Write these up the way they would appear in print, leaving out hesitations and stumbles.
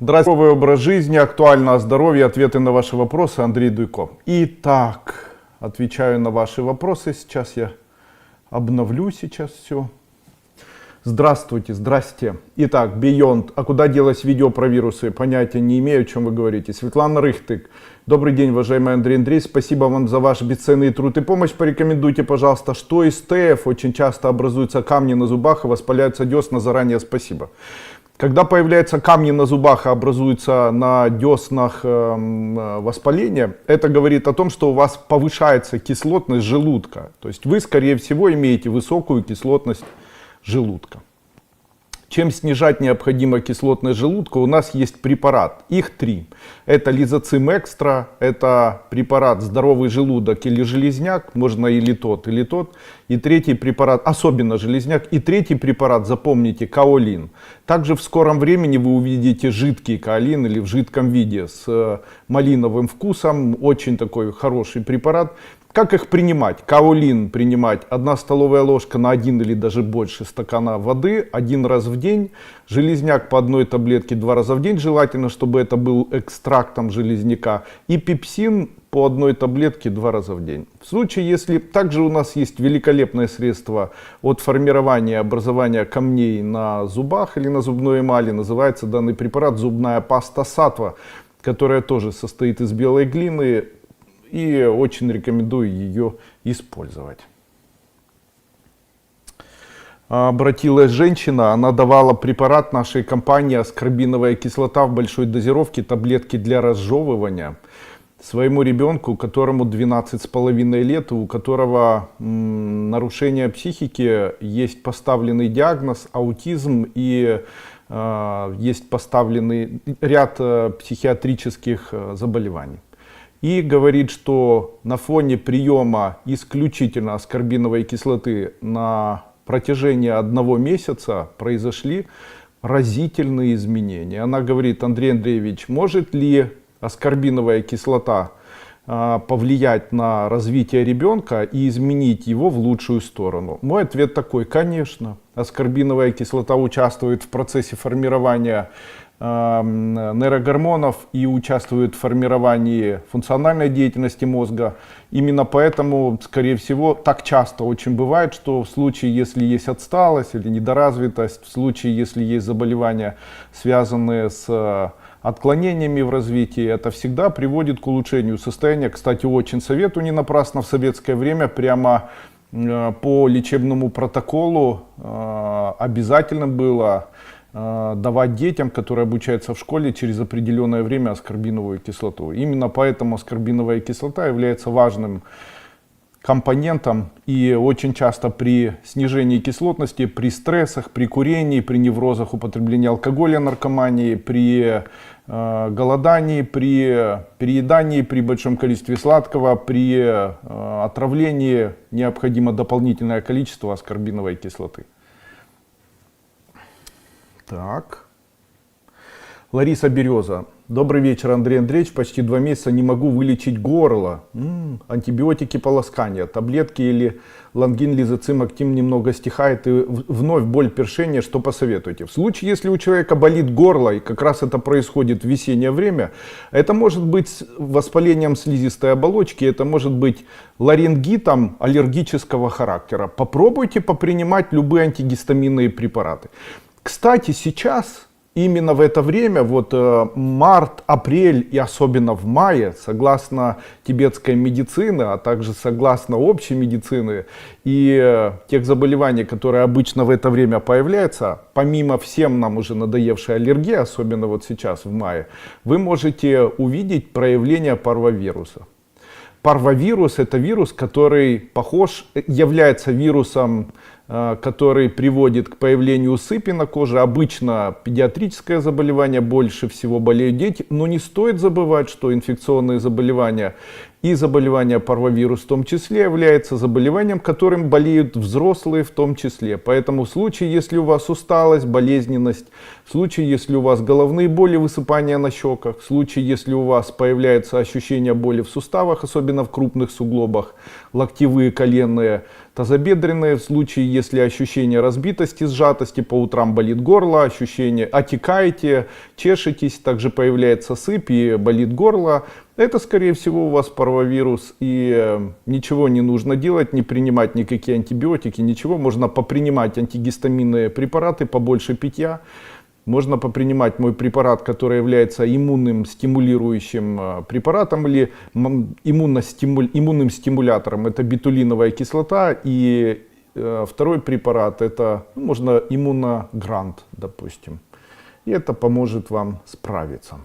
Здравствуйте, здоровый образ жизни, актуально о здоровье, ответы на ваши вопросы, Андрей Дуйко. Итак, отвечаю на ваши вопросы, сейчас я обновлю все. Здравствуйте, здрасте. Итак, Beyond. А куда делось видео про вирусы? Понятия не имею, о чем вы говорите. Светлана Рыхтык. Добрый день, уважаемый Андрей Андреевич. Спасибо вам за ваш бесценный труд и помощь. Порекомендуйте, пожалуйста, что из ТФ очень часто образуются камни на зубах и воспаляются десна. Заранее спасибо. Когда появляются камни на зубах и образуются на деснах воспаление, это говорит о том, что у вас повышается кислотность желудка. То есть вы, скорее всего, имеете высокую кислотность желудка. Чем снижать необходимо кислотность желудка, у нас есть препарат. Их 3. Это лизоцим экстра, это препарат здоровый желудок или железняк, можно или тот, или тот. И третий препарат, особенно железняк. И третий препарат, запомните, каолин. Также в скором времени вы увидите жидкий каолин или в жидком виде с малиновым вкусом. Очень такой хороший препарат. Как их принимать? Каолин принимать 1 столовая ложка на 1 или даже больше стакана воды 1 раз в день. Железняк по 1 таблетке 2 раза в день. Желательно, чтобы это был экстрактом железняка. И пепсин по 1 таблетке 2 раза в день. В случае, если также у нас есть великолепное средство от формирования и образования камней на зубах или на зубной эмали, называется данный препарат зубная паста Сатва, которая тоже состоит из белой глины. И очень рекомендую ее использовать. Обратилась женщина, она давала препарат нашей компании аскорбиновая кислота в большой дозировке, таблетки для разжевывания своему ребенку, которому 12,5 лет, у которого нарушение психики, есть поставленный диагноз аутизм и есть поставленный ряд психиатрических заболеваний. И говорит, что на фоне приема исключительно аскорбиновой кислоты на протяжении 1 месяца произошли разительные изменения. Она говорит: Андрей Андреевич, может ли аскорбиновая кислота повлиять на развитие ребенка и изменить его в лучшую сторону? Мой ответ такой: конечно. Аскорбиновая кислота участвует в процессе формирования нейрогормонов и участвует в формировании функциональной деятельности мозга. Именно поэтому, скорее всего, так часто очень бывает, что в случае, если есть отсталость или недоразвитость, в случае, если есть заболевания, связанные с отклонениями в развитии, это всегда приводит к улучшению состояния. Кстати, очень советую, не напрасно в советское время прямо по лечебному протоколу обязательно было давать детям, которые обучаются в школе, через определенное время аскорбиновую кислоту. Именно поэтому аскорбиновая кислота является важным компонентом, и очень часто при снижении кислотности, при стрессах, при курении, при неврозах, употреблении алкоголя, наркомании, при голодании, при переедании, при большом количестве сладкого, при отравлении необходимо дополнительное количество аскорбиновой кислоты. Так. Лариса Береза. Добрый вечер, Андрей Андреевич. Почти 2 месяца не могу вылечить горло. Антибиотики, полоскания, таблетки или лангин, лизоцим, актин немного стихает и вновь боль, першение. Что посоветуете? В случае, если у человека болит горло, и как раз это происходит в весеннее время, это может быть воспалением слизистой оболочки, это может быть ларингитом аллергического характера. Попробуйте попринимать любые антигистаминные препараты. Кстати, сейчас, именно в это время, вот март, апрель и особенно в мае, согласно тибетской медицины, а также согласно общей медицины и тех заболеваний, которые обычно в это время появляются, помимо всем нам уже надоевшей аллергии, особенно вот сейчас в мае, вы можете увидеть проявление парвовируса. Парвовирус — это вирус, который является вирусом, который приводит к появлению сыпи на коже. Обычно педиатрическое заболевание, больше всего болеют дети. Но не стоит забывать, что инфекционные заболевания и заболевание парвовирус в том числе является заболеванием, которым болеют взрослые в том числе. Поэтому в случае, если у вас усталость, болезненность, в случае, если у вас головные боли, высыпания на щеках, в случае, если у вас появляется ощущение боли в суставах, особенно в крупных суглобах, локтевые, коленные, Тазобедренные, в случае, если ощущение разбитости, сжатости, по утрам болит горло, ощущение отекаете, чешетесь, также появляется сыпь и болит горло. Это, скорее всего, у вас парвовирус, и ничего не нужно делать, не принимать никакие антибиотики, ничего. Можно попринимать антигистаминные препараты, побольше питья. Можно попринимать мой препарат, который является иммунным стимулирующим препаратом или иммунным стимулятором. Это бетулиновая кислота. И второй препарат, это можно иммуногрант, допустим. И это поможет вам справиться.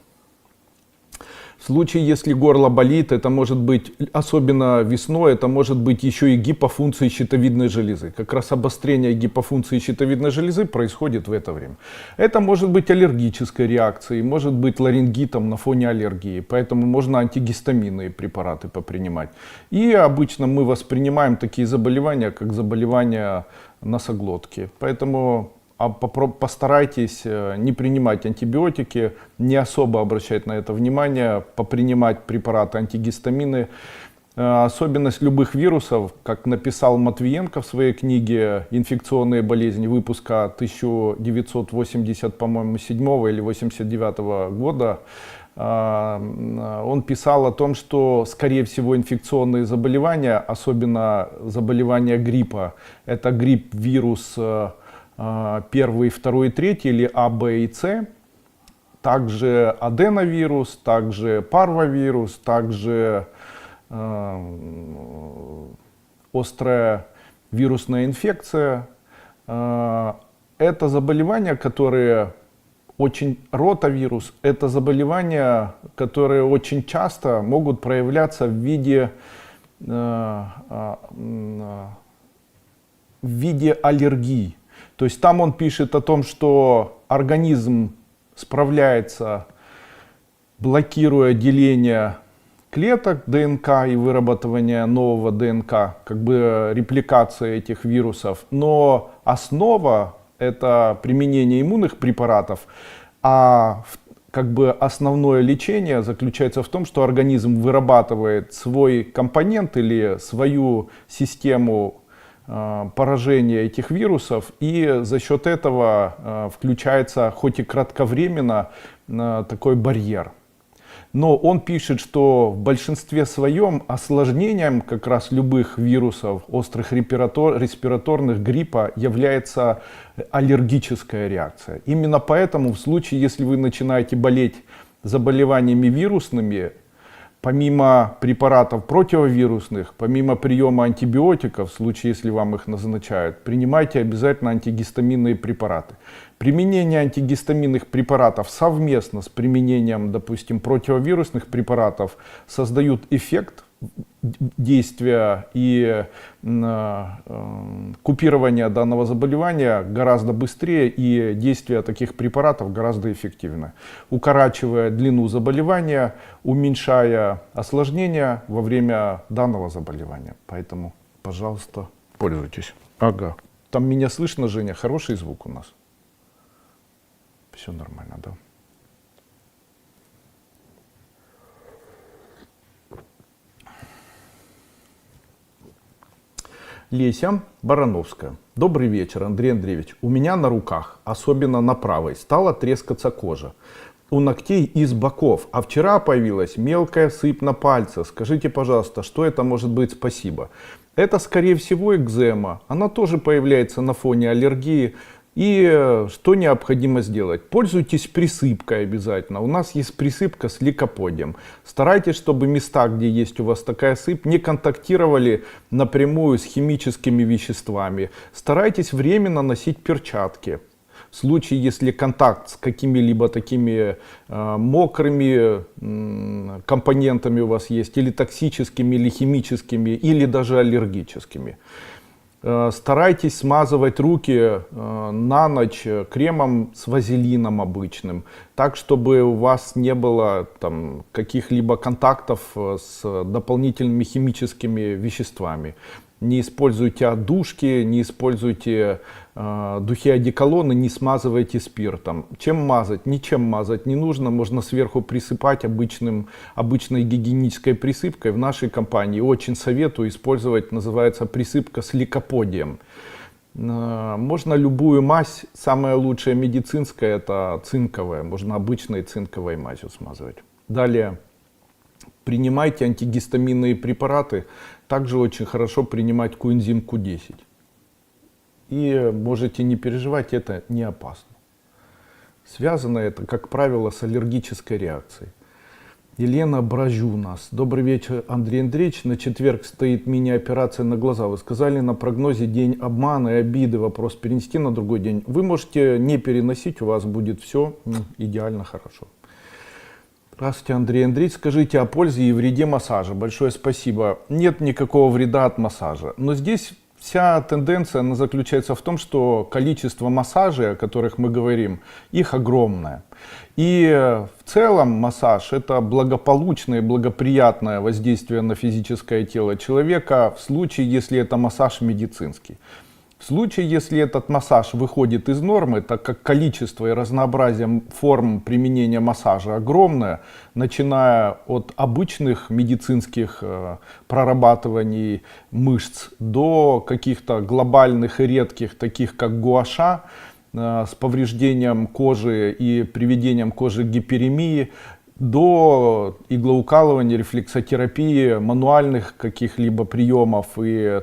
В случае, если горло болит, это может быть, особенно весной, это может быть еще и гипофункция щитовидной железы. Как раз обострение гипофункции щитовидной железы происходит в это время. Это может быть аллергической реакцией, может быть ларингитом на фоне аллергии. Поэтому можно антигистаминные препараты попринимать. И обычно мы воспринимаем такие заболевания, как заболевания носоглотки. Поэтому постарайтесь не принимать антибиотики, не особо обращать на это внимание, попринимать препараты антигистамины. Особенность любых вирусов, как написал Матвиенко в своей книге «Инфекционные болезни» выпуска 1987, по-моему, 7 или 89 года, он писал о том, что, скорее всего, инфекционные заболевания, особенно заболевания гриппа, это грипп-вирус первый, второй, третий или А, Б и С, также аденовирус, также парвовирус, также острая вирусная инфекция. Это заболевания, которые ротавирус, это заболевания, которые очень часто могут проявляться в виде аллергии. То есть там он пишет о том, что организм справляется, блокируя деление клеток ДНК и выработывание нового ДНК, как бы репликация этих вирусов. Но основа — это применение иммунных препаратов, а как бы основное лечение заключается в том, что организм вырабатывает свой компонент или свою систему поражения этих вирусов, и за счет этого включается, хоть и кратковременно, такой барьер. Но он пишет, что в большинстве своем осложнением как раз любых вирусов, острых респираторных, гриппа, является аллергическая реакция. Именно поэтому в случае, если вы начинаете болеть заболеваниями вирусными, помимо препаратов противовирусных, помимо приема антибиотиков, в случае, если вам их назначают, принимайте обязательно антигистаминные препараты. Применение антигистаминных препаратов совместно с применением, допустим, противовирусных препаратов создают эффект действия и купирования данного заболевания гораздо быстрее, и действие таких препаратов гораздо эффективнее, укорачивая длину заболевания, уменьшая осложнения во время данного заболевания. Поэтому, пожалуйста, пользуйтесь. Ага. Там меня слышно, Женя? Хороший звук у нас? Все нормально, да? Леся Барановская. Добрый вечер, Андрей Андреевич. У меня на руках, особенно на правой, стала трескаться кожа. У ногтей и с боков. А вчера появилась мелкая сыпь на пальце. Скажите, пожалуйста, что это может быть? Спасибо. Это, скорее всего, экзема. Она тоже появляется на фоне аллергии. И что необходимо сделать? Пользуйтесь присыпкой обязательно. У нас есть присыпка с ликоподием. Старайтесь, чтобы места, где есть у вас такая сыпь, не контактировали напрямую с химическими веществами. Старайтесь временно носить перчатки. В случае, если контакт с какими-либо такими мокрыми компонентами у вас есть, или токсическими, или химическими, или даже аллергическими. Старайтесь смазывать руки на ночь кремом с вазелином обычным, так, чтобы у вас не было каких-либо контактов с дополнительными химическими веществами. Не используйте отдушки, не используйте духи одеколоны, не смазывайте спиртом. Чем мазать? Ничем мазать не нужно. Можно сверху присыпать обычной гигиенической присыпкой. В нашей компании очень советую использовать, называется присыпка с ликоподием. Можно любую мазь, самая лучшая медицинская это цинковая, можно обычной цинковой мазью смазывать. Далее, принимайте антигистаминные препараты, также очень хорошо принимать коэнзим Q10. И можете не переживать, это не опасно. Связано это, как правило, с аллергической реакцией. Елена Бражу у нас. Добрый вечер, Андрей Андреевич. На четверг стоит мини-операция на глаза. Вы сказали на прогнозе день обмана и обиды. Вопрос перенести на другой день. Вы можете не переносить, у вас будет все идеально хорошо. Здравствуйте, Андрей Андреевич. Скажите о пользе и вреде массажа. Большое спасибо. Нет никакого вреда от массажа. Но здесь вся тенденция она заключается в том, что количество массажей, о которых мы говорим, их огромное. И в целом массаж это благополучное, благоприятное воздействие на физическое тело человека в случае, если это массаж медицинский. В случае, если этот массаж выходит из нормы, так как количество и разнообразие форм применения массажа огромное, начиная от обычных медицинских прорабатываний мышц до каких-то глобальных и редких, таких как гуаша, с повреждением кожи и приведением кожи к гиперемии, до иглоукалывания, рефлексотерапии, мануальных каких-либо приемов и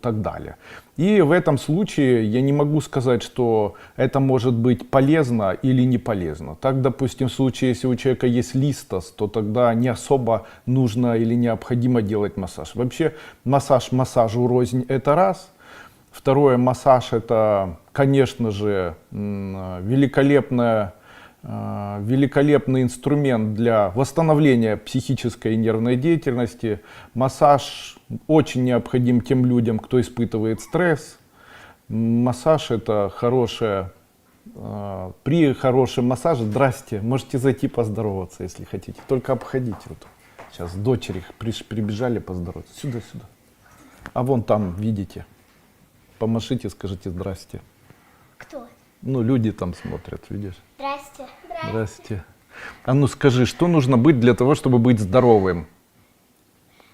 так далее. И в этом случае я не могу сказать, что это может быть полезно или не полезно. Так, допустим, в случае, если у человека есть листос, то тогда не особо нужно или необходимо делать массаж. Вообще массаж массажу рознь это раз. Второе, массаж это, конечно же, великолепный инструмент для восстановления психической и нервной деятельности. Массаж очень необходим тем людям, кто испытывает стресс. Массаж это хорошее. При хорошем массаже, здрасте, можете зайти поздороваться, если хотите. Только обходите. Вот. Сейчас дочери прибежали поздороваться. Сюда, сюда. А вон там, видите. Помашите, скажите здрасте. Кто? Люди там смотрят, видишь? Здрасте. Здрасте. А ну скажи, что нужно быть для того, чтобы быть здоровым?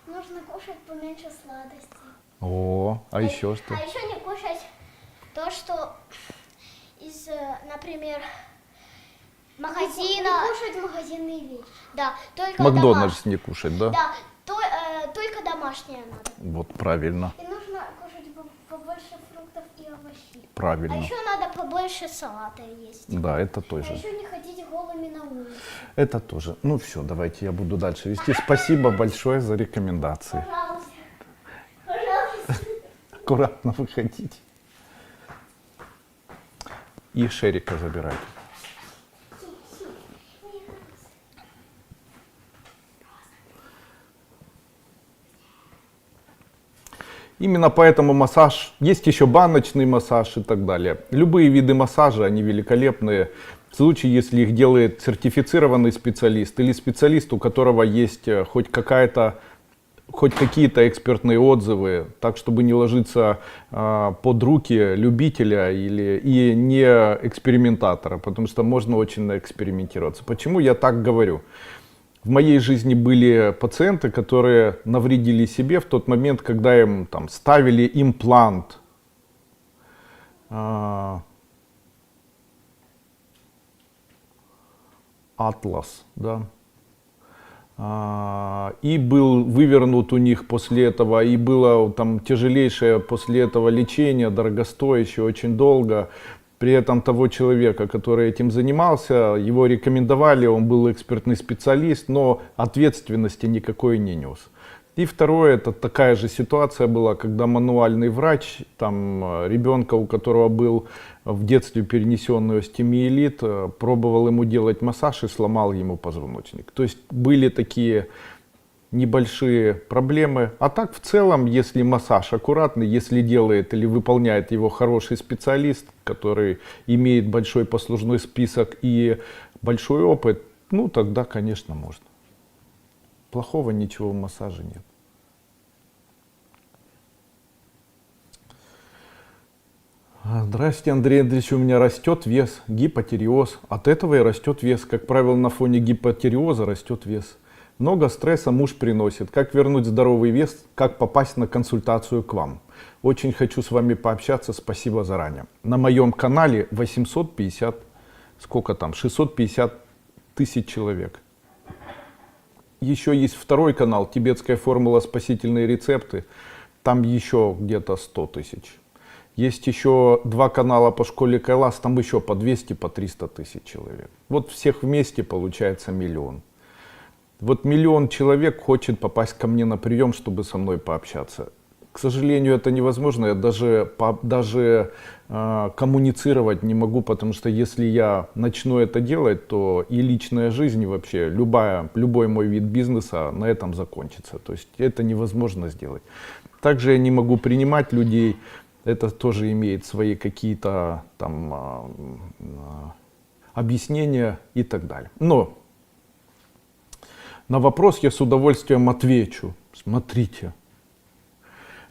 Нужно кушать поменьше сладостей. О, а еще что? А еще не кушать то, что из, например, магазина. Не кушать магазинные вещи. Да, только Макдональдс не кушать, да? Да, только домашнее надо. Вот правильно. И нужно кушать побольше фруктов и овощей. Правильно. А еще надо побольше салата есть. Да, это А тоже. еще не ходить голыми на улицу. Это тоже. Ну все, давайте я буду дальше вести. Спасибо большое за рекомендации. Пожалуйста. Пожалуйста. Аккуратно выходите. И Шерика забирайте. Именно поэтому массаж, есть еще баночный массаж и так далее. Любые виды массажа, они великолепные. В случае, если их делает сертифицированный специалист или специалист, у которого есть хоть какие-то экспертные отзывы, так чтобы не ложиться под руки любителя и не экспериментатора, потому что можно очень наэкспериментироваться. Почему я так говорю? В моей жизни были пациенты, которые навредили себе в тот момент, когда им там ставили имплант. Атлас, да. И был вывернут у них после этого, и было там тяжелейшее после этого лечение, дорогостоящее, очень долго. При этом того человека, который этим занимался, его рекомендовали, он был экспертный специалист, но ответственности никакой не нес. И второе, это такая же ситуация была, когда мануальный врач, там ребенка, у которого был в детстве перенесенный остеомиелит, пробовал ему делать массаж и сломал ему позвоночник. То есть были такие небольшие проблемы. А так в целом, если массаж аккуратный, если делает или выполняет его хороший специалист, который имеет большой послужной список и большой опыт, ну тогда, конечно, можно. Плохого ничего в массаже нет. Здрасте, Андрей Андреевич, у меня растет вес, гипотиреоз. От этого и растет вес. Как правило, на фоне гипотиреоза растет вес. Много стресса муж приносит. Как вернуть здоровый вес? Как попасть на консультацию к вам? Очень хочу с вами пообщаться. Спасибо заранее. На моем канале 850, сколько там, 650 тысяч человек. Еще есть второй канал, тибетская формула спасительные рецепты. Там еще где-то 100 тысяч. Есть еще два канала по школе Кайлас, там еще по 200, по 300 тысяч человек. Вот всех вместе получается 1 миллион. Вот 1 миллион человек хочет попасть ко мне на прием, чтобы со мной пообщаться. К сожалению, это невозможно. Я даже коммуницировать не могу, потому что если я начну это делать, то и личная жизнь, и вообще любой мой вид бизнеса на этом закончится. То есть это невозможно сделать. Также я не могу принимать людей. Это тоже имеет свои какие-то там объяснения и так далее. Но на вопрос я с удовольствием отвечу. Смотрите,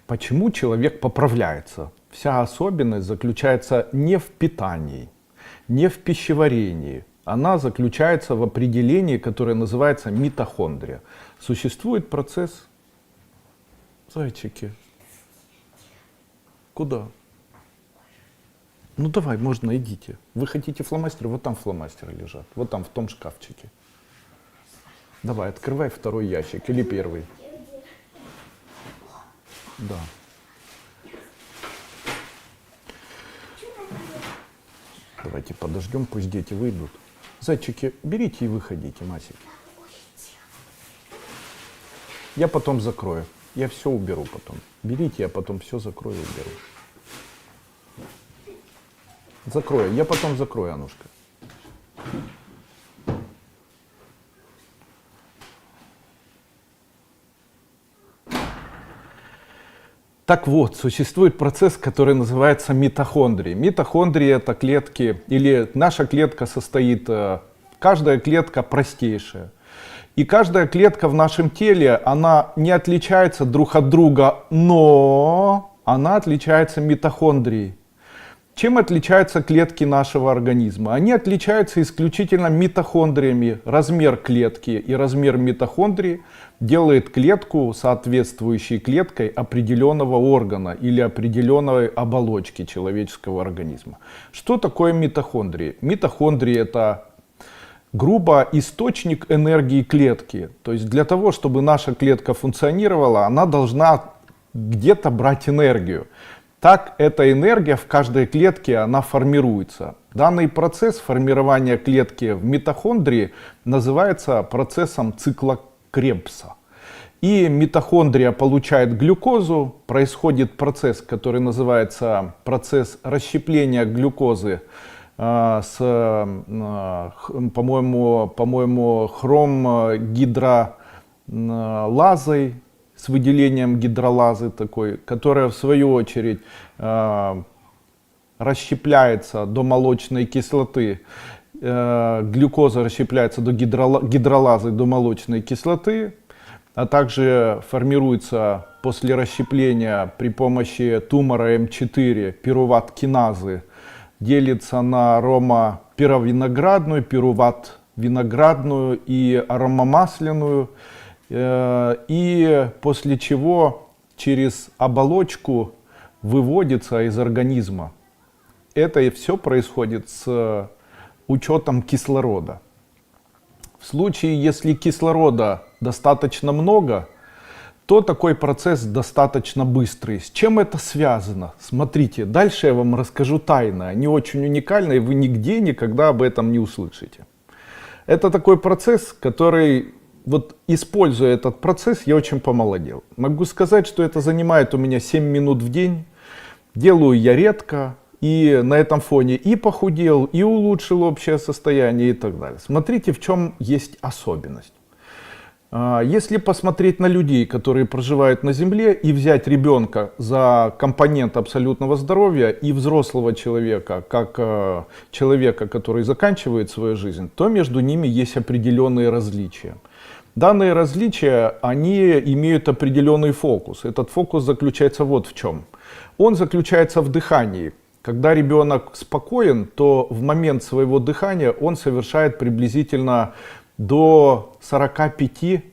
почему человек поправляется? Вся особенность заключается не в питании, не в пищеварении. Она заключается в определении, которое называется митохондрия. Существует процесс... Зайчики. Куда? Ну давай, можно, идите. Вы хотите фломастеры? Вот там фломастеры лежат. Вот там, в том шкафчике. Давай, открывай второй ящик или первый. Да. Давайте подождем, пусть дети выйдут. Зайчики, берите и выходите, Масики. Я потом закрою. Я все уберу потом. Берите, я потом все закрою и уберу. Закрою. Я потом закрою, Анушка. Так вот, существует процесс, который называется митохондрии. Митохондрии — это клетки, или наша клетка состоит, каждая клетка простейшая. И каждая клетка в нашем теле, она не отличается друг от друга, но она отличается митохондрией. Чем отличаются клетки нашего организма? Они отличаются исключительно митохондриями. Размер клетки и размер митохондрии делает клетку соответствующей клеткой определенного органа или определенной оболочки человеческого организма. Что такое митохондрии? Митохондрии — это грубо источник энергии клетки. То есть для того, чтобы наша клетка функционировала, она должна где-то брать энергию. Так эта энергия в каждой клетке, она формируется. Данный процесс формирования клетки в митохондрии называется процессом цикла Кребса. И митохондрия получает глюкозу, происходит процесс, который называется процесс расщепления глюкозы с, по-моему, хромгидролазой, с выделением гидролазы такой, которая в свою очередь расщепляется до молочной кислоты. Глюкоза расщепляется до гидролазы, до молочной кислоты, а также формируется после расщепления при помощи тумора М4 пируват-киназы, делится на аромапировиноградную, пируват-виноградную и аромамасляную. И после чего через оболочку выводится из организма. Это все происходит с учетом кислорода. В случае, если кислорода достаточно много, то такой процесс достаточно быстрый. С чем это связано? Смотрите, дальше я вам расскажу тайно. Они очень уникальны, и вы нигде никогда об этом не услышите. Это такой процесс, который... Вот используя этот процесс, я очень помолодел. Могу сказать, что это занимает у меня 7 минут в день. Делаю я редко. И на этом фоне и похудел, и улучшил общее состояние и так далее. Смотрите, в чем есть особенность. Если посмотреть на людей, которые проживают на Земле, и взять ребенка за компонент абсолютного здоровья и взрослого человека, как человека, который заканчивает свою жизнь, то между ними есть определенные различия. Данные различия, они имеют определенный фокус. Этот фокус заключается вот в чем. Он заключается в дыхании. Когда ребенок спокоен, то в момент своего дыхания он совершает приблизительно до 45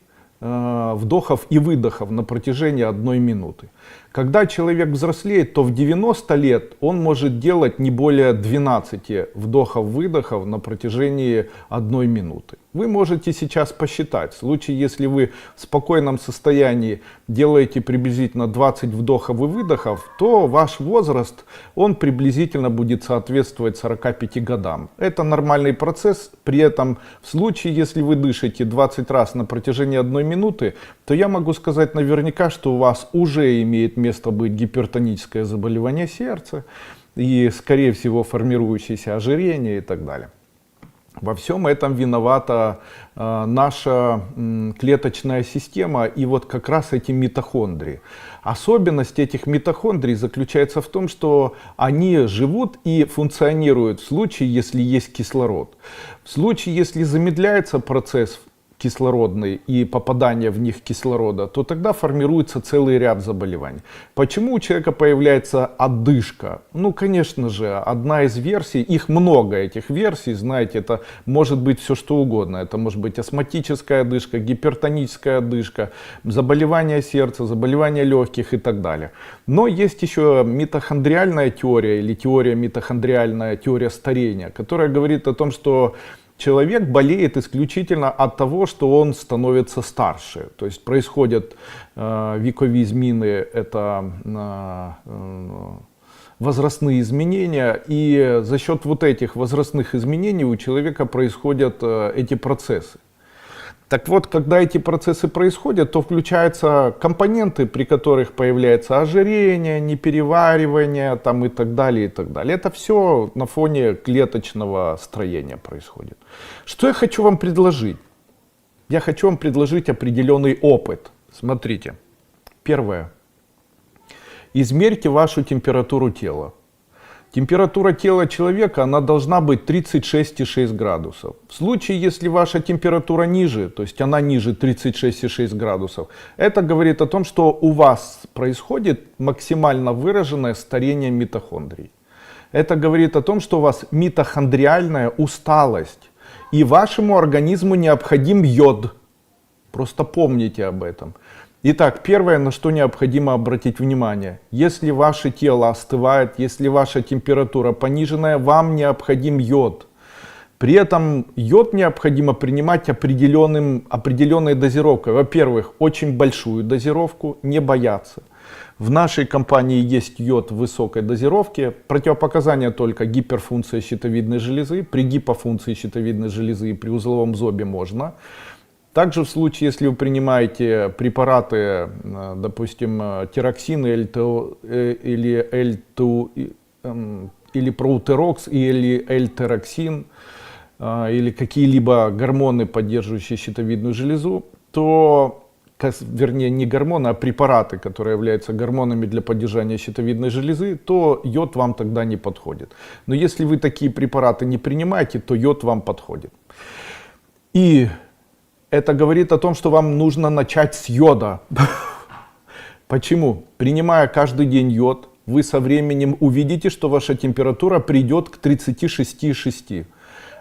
вдохов и выдохов на протяжении 1 минуты. Когда человек взрослеет, то в 90 лет он может делать не более 12 вдохов-выдохов на протяжении 1 минуты. Вы можете сейчас посчитать. В случае, если вы в спокойном состоянии делаете приблизительно 20 вдохов и выдохов, то ваш возраст, он приблизительно будет соответствовать 45 годам. Это нормальный процесс. При этом в случае, если вы дышите 20 раз на протяжении 1 минуты, то я могу сказать наверняка, что у вас уже имеет место быть гипертоническое заболевание сердца и, скорее всего, формирующееся ожирение и так далее. Во всем этом виновата наша клеточная система и вот как раз эти митохондрии. Особенность этих митохондрий заключается в том, что они живут и функционируют в случае, если есть кислород. В случае, если замедляется процесс кислородный и попадание в них кислорода, то тогда формируется целый ряд заболеваний. Почему у человека появляется одышка? Ну, конечно же, одна из версий, их много этих версий, знаете, это может быть все что угодно. Это может быть астматическая одышка, гипертоническая одышка, заболевание сердца, заболевание легких и так далее. Но есть еще митохондриальная теория или митохондриальная теория старения, которая говорит о том, что человек болеет исключительно от того, что он становится старше. То есть происходят вековые змины, это возрастные изменения, и за счет вот этих возрастных изменений у человека происходят эти процессы. Так вот, когда эти процессы происходят, то включаются компоненты, при которых появляется ожирение, непереваривание там, и так далее, и так далее. Это все на фоне клеточного строения происходит. Что я хочу вам предложить? Я хочу вам предложить определенный опыт. Смотрите. Первое. Измерьте вашу температуру тела. Температура тела человека, она должна быть 36,6 градусов. В случае, если ваша температура ниже, то есть она ниже 36,6 градусов, это говорит о том, что у вас происходит максимально выраженное старение митохондрий. Это говорит о том, что у вас митохондриальная усталость. И вашему организму необходим йод. Просто помните об этом. Итак, первое, на что необходимо обратить внимание. Если ваше тело остывает, если ваша температура пониженная, вам необходим йод. При этом йод необходимо принимать определенной дозировкой. Во-первых, очень большую дозировку, не бояться. В нашей компании есть йод в высокой дозировке. Противопоказания только гиперфункция щитовидной железы. При гипофункции щитовидной железы и при узловом зобе можно. Также в случае, если вы принимаете препараты, допустим, тироксин или проутерокс, или эльтероксин, или какие-либо гормоны, поддерживающие щитовидную железу, то, вернее, не гормоны, а препараты, которые являются гормонами для поддержания щитовидной железы, то йод вам тогда не подходит. Но если вы такие препараты не принимаете, то йод вам подходит. И это говорит о том, что вам нужно начать с йода. Почему? Принимая каждый день йод, вы со временем увидите, что ваша температура придет к 36,6.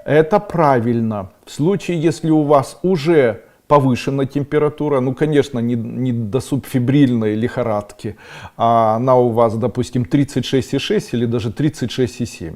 Это правильно. В случае, если у вас уже повышена температура, ну, конечно, не до субфибрильной лихорадки, а она у вас, допустим, 36,6 или даже 36,7,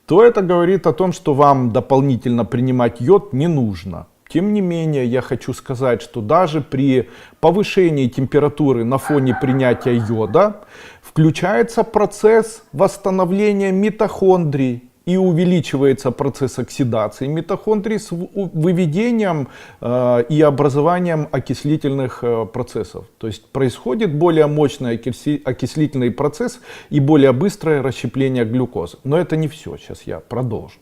то это говорит о том, что вам дополнительно принимать йод не нужно. Тем не менее, я хочу сказать, что даже при повышении температуры на фоне принятия йода включается процесс восстановления митохондрий и увеличивается процесс оксидации митохондрий с выведением и образованием окислительных процессов. То есть происходит более мощный окислительный процесс и более быстрое расщепление глюкозы. Но это не все, сейчас я продолжу.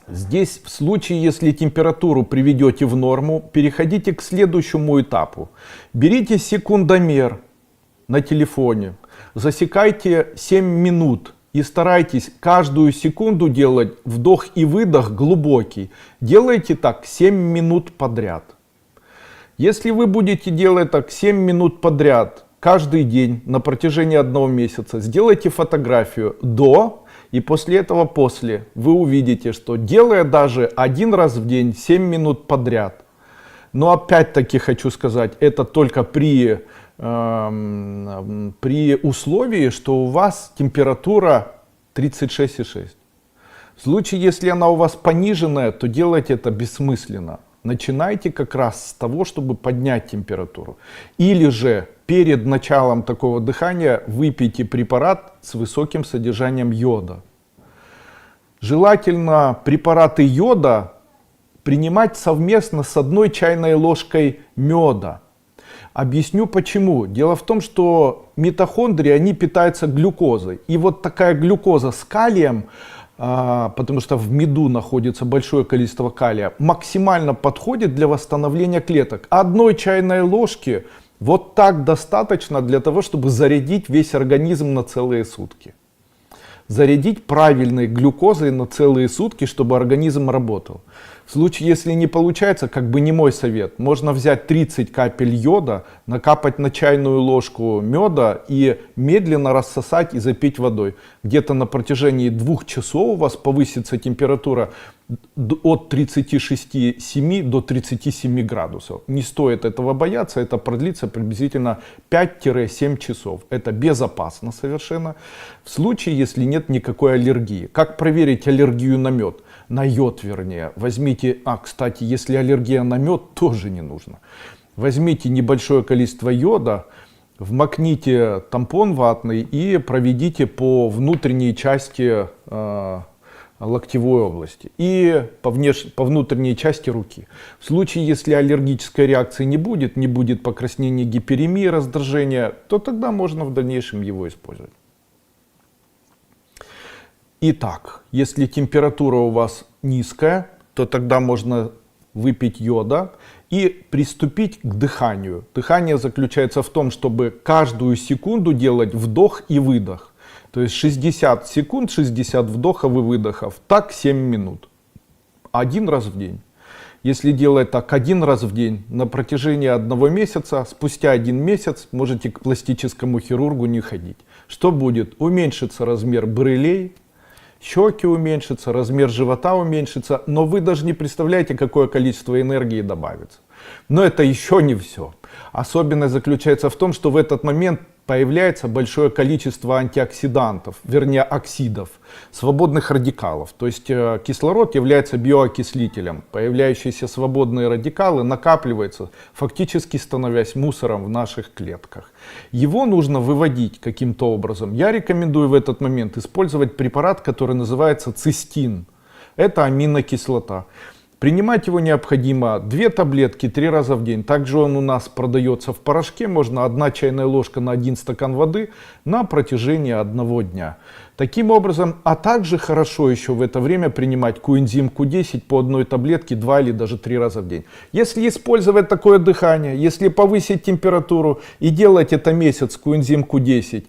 Здесь, в случае, если температуру приведете в норму, переходите к следующему этапу. Берите секундомер на телефоне, засекайте 7 минут и старайтесь каждую секунду делать вдох и выдох глубокий. Делайте так 7 минут подряд. Если вы будете делать так 7 минут подряд, каждый день на протяжении 1 месяца сделайте фотографию до и после этого после. Вы увидите, что делая даже 1 раз в день 7 минут подряд. Но опять-таки хочу сказать, это только при условии, что у вас температура 36,6. В случае, если она у вас пониженная, то делать это бессмысленно. Начинайте как раз с того, чтобы поднять температуру. Или же перед началом такого дыхания выпейте препарат с высоким содержанием йода. Желательно препараты йода принимать совместно с 1 чайной ложкой меда. Объясню почему. Дело в том, что митохондрии, они питаются глюкозой. И вот такая глюкоза с калием, потому что в меду находится большое количество калия, максимально подходит для восстановления клеток. 1 чайной ложки вот так достаточно для того, чтобы зарядить весь организм на целые сутки. Зарядить правильной глюкозой на целые сутки, чтобы организм работал. В случае, если не получается, как бы не мой совет, можно взять 30 капель йода, накапать на чайную ложку меда и медленно рассосать и запить водой. Где-то на протяжении 2 часов у вас повысится температура от 36,7 до 37 градусов. Не стоит этого бояться, это продлится приблизительно 5-7 часов. Это безопасно совершенно. В случае, если нет никакой аллергии. Как проверить аллергию на мед? На йод, вернее. Возьмите, кстати, если аллергия на мед, тоже не нужно. Возьмите небольшое количество йода, вмакните тампон ватный и проведите по внутренней части локтевой области и по внутренней части руки. В случае, если аллергической реакции не будет покраснения, гиперемии, раздражения, то тогда можно в дальнейшем его использовать. Итак, если температура у вас низкая, то тогда можно выпить йода и приступить к дыханию. Дыхание заключается в том, чтобы каждую секунду делать вдох и выдох. То есть 60 секунд, 60 вдохов и выдохов. Так 7 минут. 1 раз в день. Если делать так 1 раз в день на протяжении 1 месяца, спустя 1 месяц можете к пластическому хирургу не ходить. Что будет? Уменьшится размер брылей, щеки уменьшатся, размер живота уменьшится, но вы даже не представляете, какое количество энергии добавится. Но это еще не все. Особенность заключается в том, что в этот момент появляется большое количество антиоксидантов, вернее оксидов, свободных радикалов. То есть кислород является биоокислителем. Появляющиеся свободные радикалы накапливаются, фактически становясь мусором в наших клетках. Его нужно выводить каким-то образом. Я рекомендую в этот момент использовать препарат, который называется цистин. Это аминокислота. Принимать его необходимо 2 таблетки 3 раза в день. Также он у нас продается в порошке. Можно 1 чайная ложка на 1 стакан воды на протяжении 1 дня. Таким образом, а также хорошо еще в это время принимать коэнзим Q10 по 1 таблетке 2 или даже 3 раза в день. Если использовать такое дыхание, если повысить температуру и делать это месяц коэнзим Q10,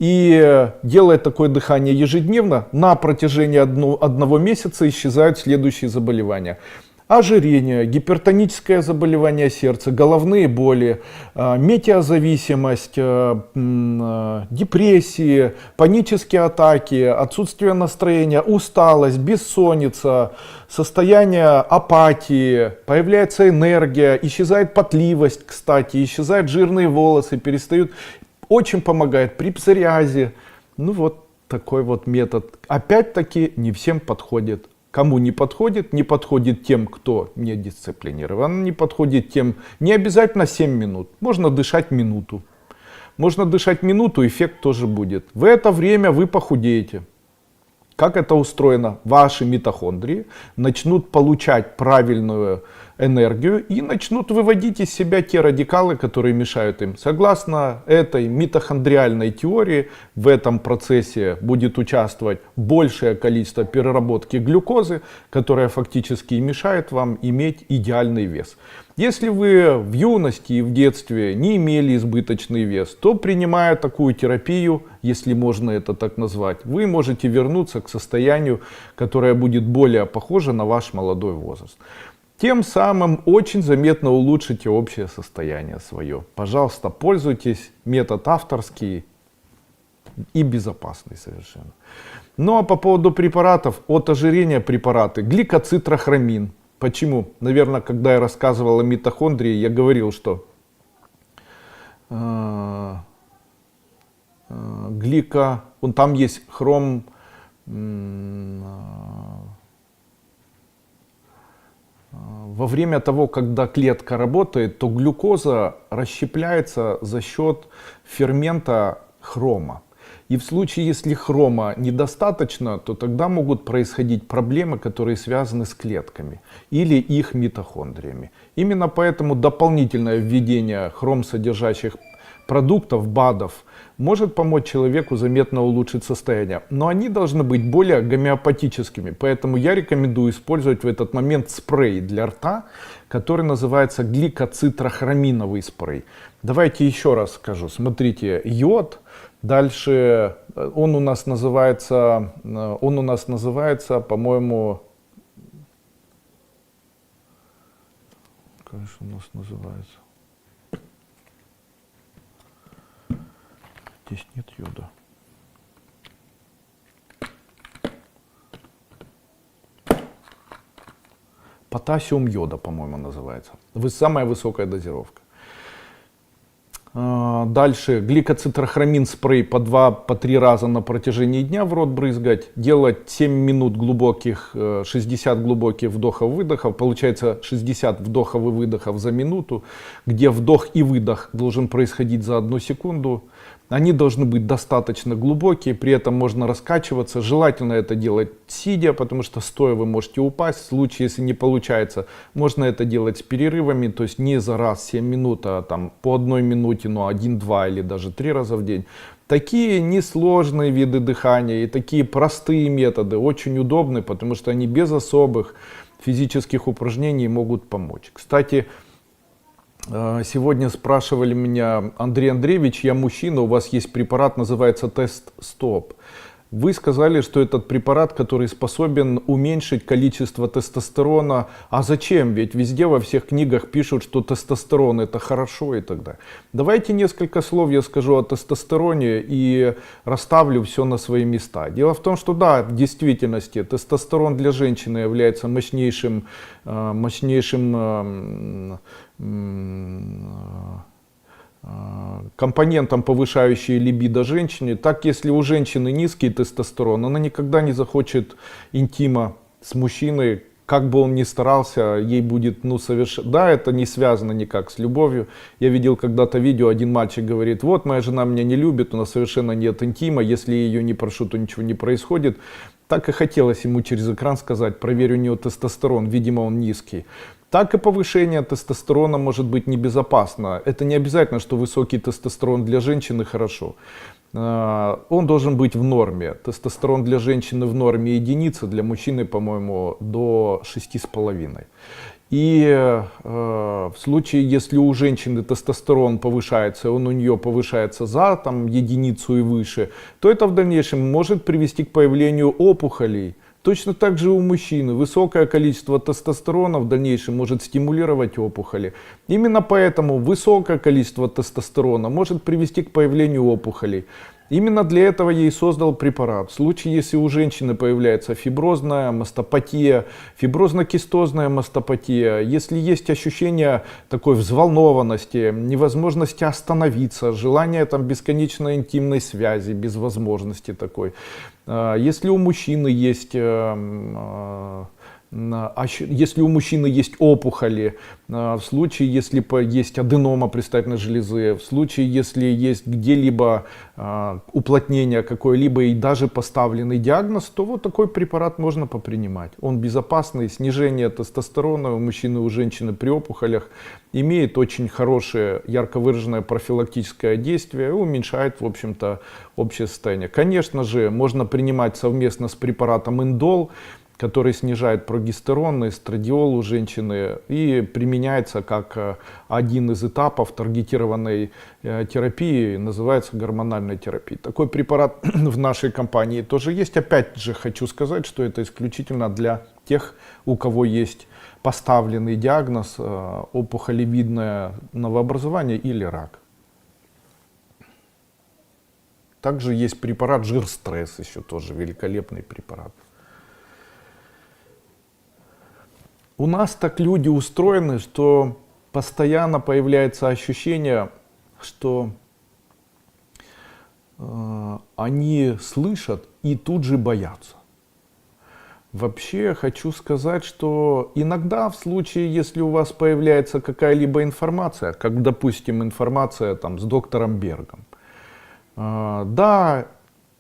и делая такое дыхание ежедневно, на протяжении 1 месяца исчезают следующие заболевания. Ожирение, гипертоническое заболевание сердца, головные боли, метеозависимость, депрессии, панические атаки, отсутствие настроения, усталость, бессонница, состояние апатии, появляется энергия, исчезает потливость, кстати, исчезают жирные волосы, перестают... Очень помогает при псориазе. Ну вот такой вот метод. Опять-таки не всем подходит. Кому не подходит тем, кто не дисциплинирован, не подходит тем, не обязательно 7 минут. Можно дышать минуту. Можно дышать минуту, эффект тоже будет. В это время вы похудеете. Как это устроено? Ваши митохондрии начнут получать правильную энергию и начнут выводить из себя те радикалы, которые мешают им. Согласно этой митохондриальной теории, в этом процессе будет участвовать большее количество переработки глюкозы, которая фактически и мешает вам иметь идеальный вес. Если вы в юности и в детстве не имели избыточный вес, то принимая такую терапию, если можно это так назвать, вы можете вернуться к состоянию, которое будет более похоже на ваш молодой возраст. Тем самым очень заметно улучшите общее состояние свое. Пожалуйста, пользуйтесь, метод авторский и безопасный совершенно. Ну а по поводу препаратов, от ожирения препараты, гликоцитрохромин. Почему? Наверное, когда я рассказывал о митохондрии, я говорил, что там есть хром, во время того, когда клетка работает, то глюкоза расщепляется за счет фермента хрома. И в случае, если хрома недостаточно, то тогда могут происходить проблемы, которые связаны с клетками или их митохондриями. Именно поэтому дополнительное введение хром-содержащих продуктов, БАДов, может помочь человеку заметно улучшить состояние. Но они должны быть более гомеопатическими. Поэтому я рекомендую использовать в этот момент спрей для рта, который называется гликоцитрохроминовый спрей. Давайте еще раз скажу. Смотрите, йод. Дальше он у нас называется, по-моему, как же у нас называется? Здесь нет йода. Потасиум йода, по-моему, называется. Самая высокая дозировка. Дальше гликоцитрохромин спрей по 2-3 раза на протяжении дня в рот брызгать. Делать 7 минут глубоких, 60 глубоких вдохов-выдохов. Получается 60 вдохов и выдохов за минуту, где вдох и выдох должен происходить за 1 секунду. Они должны быть достаточно глубокие, при этом можно раскачиваться. Желательно это делать сидя, потому что стоя вы можете упасть. В случае, если не получается, можно это делать с перерывами, то есть не за раз 7 минут, а там по 1 минуте, но 1-2 или даже 3 раза в день. Такие несложные виды дыхания и такие простые методы очень удобны, потому что они без особых физических упражнений могут помочь. Кстати, сегодня спрашивали меня: Андрей Андреевич, я мужчина, у вас есть препарат, называется Тест-Стоп. Вы сказали, что этот препарат, который способен уменьшить количество тестостерона. А зачем? Ведь везде во всех книгах пишут, что тестостерон это хорошо и так далее. Давайте несколько слов я скажу о тестостероне и расставлю все на свои места. Дело в том, что да, в действительности тестостерон для женщины является мощнейшим компонентом, повышающий либидо женщине. Так, если у женщины низкий тестостерон, она никогда не захочет интима с мужчиной, как бы он ни старался, ей будет, Да, это не связано никак с любовью. Я видел когда-то видео, один мальчик говорит: вот моя жена меня не любит, у нас совершенно нет интима, если я ее не прошу, то ничего не происходит. Так и хотелось ему через экран сказать: проверь у нее тестостерон, видимо он низкий. Так и повышение тестостерона может быть небезопасно. Это не обязательно, что высокий тестостерон для женщины хорошо. Он должен быть в норме. Тестостерон для женщины в норме 1, для мужчины, по-моему, до 6,5. И в случае, если у женщины тестостерон повышается, он у нее повышается за 1 и выше, то это в дальнейшем может привести к появлению опухолей. Точно так же у мужчины высокое количество тестостерона в дальнейшем может стимулировать опухоли. Именно поэтому высокое количество тестостерона может привести к появлению опухолей. Именно для этого я и создал препарат. В случае, если у женщины появляется фиброзная мастопатия, фиброзно-кистозная мастопатия, если есть ощущение такой взволнованности, невозможности остановиться, желание бесконечной интимной связи без возможности такой. Если у мужчины есть опухоли, в случае, если есть аденома предстательной железы, в случае, если есть где-либо уплотнение какое-либо и даже поставленный диагноз, то вот такой препарат можно попринимать. Он безопасный, снижение тестостерона у мужчины и у женщины при опухолях, имеет очень хорошее, ярко выраженное профилактическое действие и уменьшает, в общем-то, общее состояние. Конечно же, можно принимать совместно с препаратом индол, который снижает прогестерон, эстрадиол у женщины и применяется как один из этапов таргетированной терапии, называется гормональной терапией. Такой препарат в нашей компании тоже есть. Опять же хочу сказать, что это исключительно для тех, у кого есть поставленный диагноз опухолевидное новообразование или рак. Также есть препарат жир-стресс, еще тоже великолепный препарат. У нас так люди устроены, что постоянно появляется ощущение, что они слышат и тут же боятся. Вообще хочу сказать, что иногда в случае, если у вас появляется какая-либо информация, как, допустим, информация там, с доктором Бергом, да,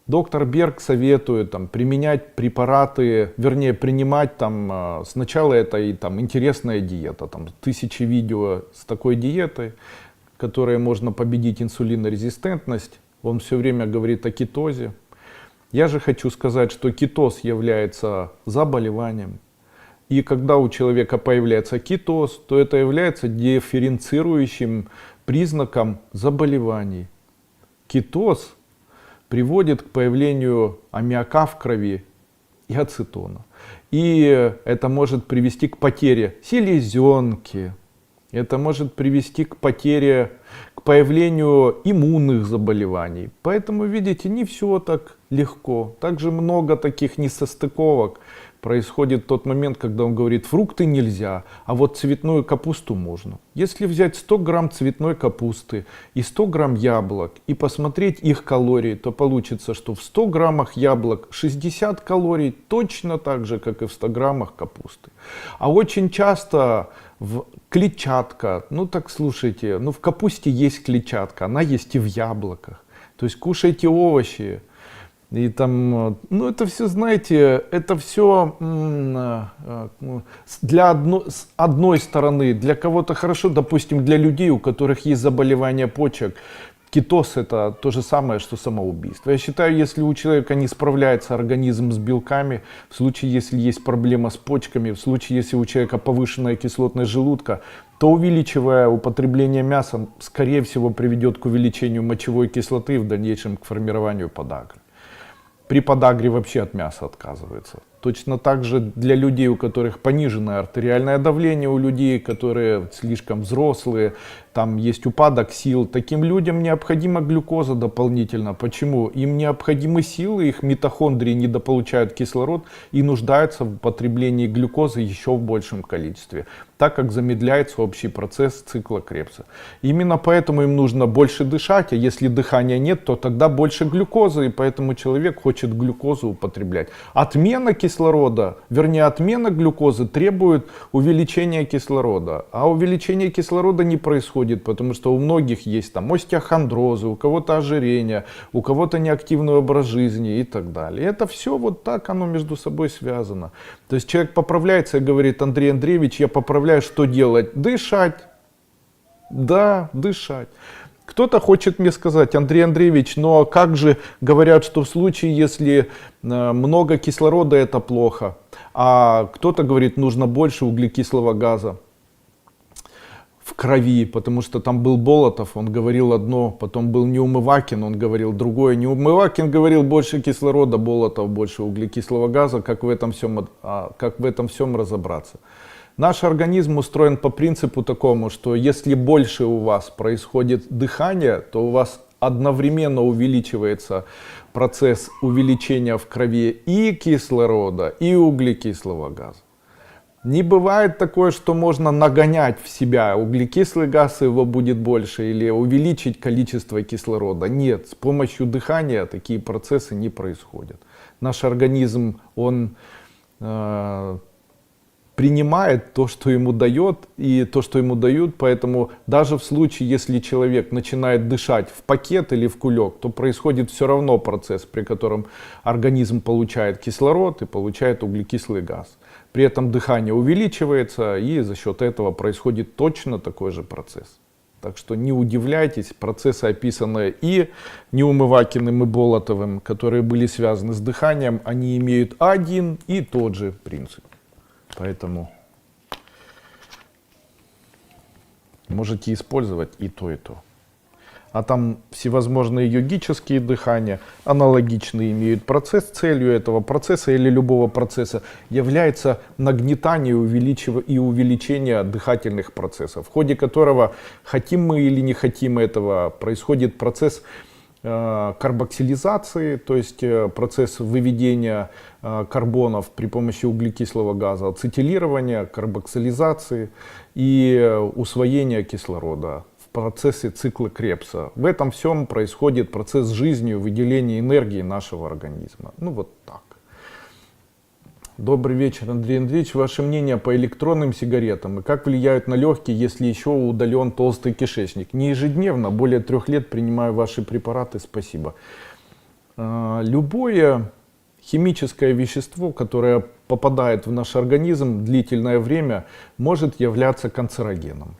доктор Берг советует там, применять препараты, вернее принимать там, сначала это и там, интересная диета, там, 1000 видео с такой диетой, которой можно победить инсулинорезистентность. Он все время говорит о кетозе. Я же хочу сказать, что кетоз является заболеванием. И когда у человека появляется кетоз, то это является дифференцирующим признаком заболеваний. Кетоз приводит к появлению аммиака в крови и ацетона. И это может привести к потере селезенки. Это может привести к потере, к появлению иммунных заболеваний. Поэтому, видите, не все так легко. Также много таких несостыковок происходит в тот момент, когда он говорит, фрукты нельзя, а вот цветную капусту можно. Если взять 100 грамм цветной капусты и 100 грамм яблок и посмотреть их калории, то получится, что в 100 граммах яблок 60 калорий точно так же, как и в 100 граммах капусты. А очень часто клетчатка, ну так слушайте, ну в капусте есть клетчатка, она есть и в яблоках. То есть кушайте овощи. И там, ну это все, знаете, это все с одной стороны, для кого-то хорошо, допустим, для людей, у которых есть заболевание почек, кетоз это то же самое, что самоубийство. Я считаю, если у человека не справляется организм с белками, в случае, если есть проблема с почками, в случае, если у человека повышенная кислотность желудка, то увеличивая употребление мяса, скорее всего, приведет к увеличению мочевой кислоты и в дальнейшем к формированию подагры. При подагре вообще от мяса отказываются. Точно так же для людей, у которых пониженное артериальное давление, у людей, которые слишком взрослые, там есть упадок сил, таким людям необходима глюкоза дополнительно. Почему? Им необходимы силы, их митохондрии недополучают кислород и нуждаются в потреблении глюкозы еще в большем количестве, так как замедляется общий процесс цикла Кребса. Именно поэтому им нужно больше дышать, а если дыхания нет, то тогда больше глюкозы, и поэтому человек хочет глюкозу употреблять. Отмена кислорода, вернее отмена глюкозы требует увеличения кислорода, а увеличение кислорода не происходит, потому что у многих есть там остеохондрозы, у кого-то ожирение, у кого-то неактивный образ жизни и так далее. Это все вот так оно между собой связано. То есть человек поправляется и говорит, Андрей Андреевич, я поправляю, что делать? Дышать. Да, дышать. Кто-то хочет мне сказать, Андрей Андреевич, но как же говорят, что в случае, если много кислорода, это плохо, а кто-то говорит, нужно больше углекислого газа в крови, потому что там был Болотов, он говорил одно, потом был Неумывакин, он говорил другое. Неумывакин говорил больше кислорода, Болотов больше углекислого газа, как в этом всем разобраться. Наш организм устроен по принципу такому, что если больше у вас происходит дыхание, то у вас одновременно увеличивается процесс увеличения в крови и кислорода, и углекислого газа. Не бывает такое, что можно нагонять в себя углекислый газ, и его будет больше, или увеличить количество кислорода. Нет, с помощью дыхания такие процессы не происходят. Наш организм, он принимает то, что ему дает, и то, что ему дают, поэтому даже в случае, если человек начинает дышать в пакет или в кулек, то происходит все равно процесс, при котором организм получает кислород и получает углекислый газ. При этом дыхание увеличивается, и за счет этого происходит точно такой же процесс. Так что не удивляйтесь, процессы, описанные и Неумывакиным, и Болотовым, которые были связаны с дыханием, они имеют один и тот же принцип. Поэтому можете использовать и то, и то. а там всевозможные йогические дыхания, аналогичные имеют процесс. Целью этого процесса или любого процесса является нагнетание и увеличение дыхательных процессов, в ходе которого, хотим мы или не хотим этого, происходит процесс карбоксилизации, то есть процесс выведения карбонов при помощи углекислого газа, ацетилирования, карбоксилизации и усвоения кислорода в процессе цикла Кребса. В этом всем происходит процесс жизни, выделения энергии нашего организма. Ну вот так. Добрый вечер, Андрей Андреевич. Ваше мнение по электронным сигаретам и как влияют на легкие, если еще удален толстый кишечник? Не ежедневно, более 3 лет принимаю ваши препараты, спасибо. Любое химическое вещество, которое попадает в наш организм длительное время, может являться канцерогеном.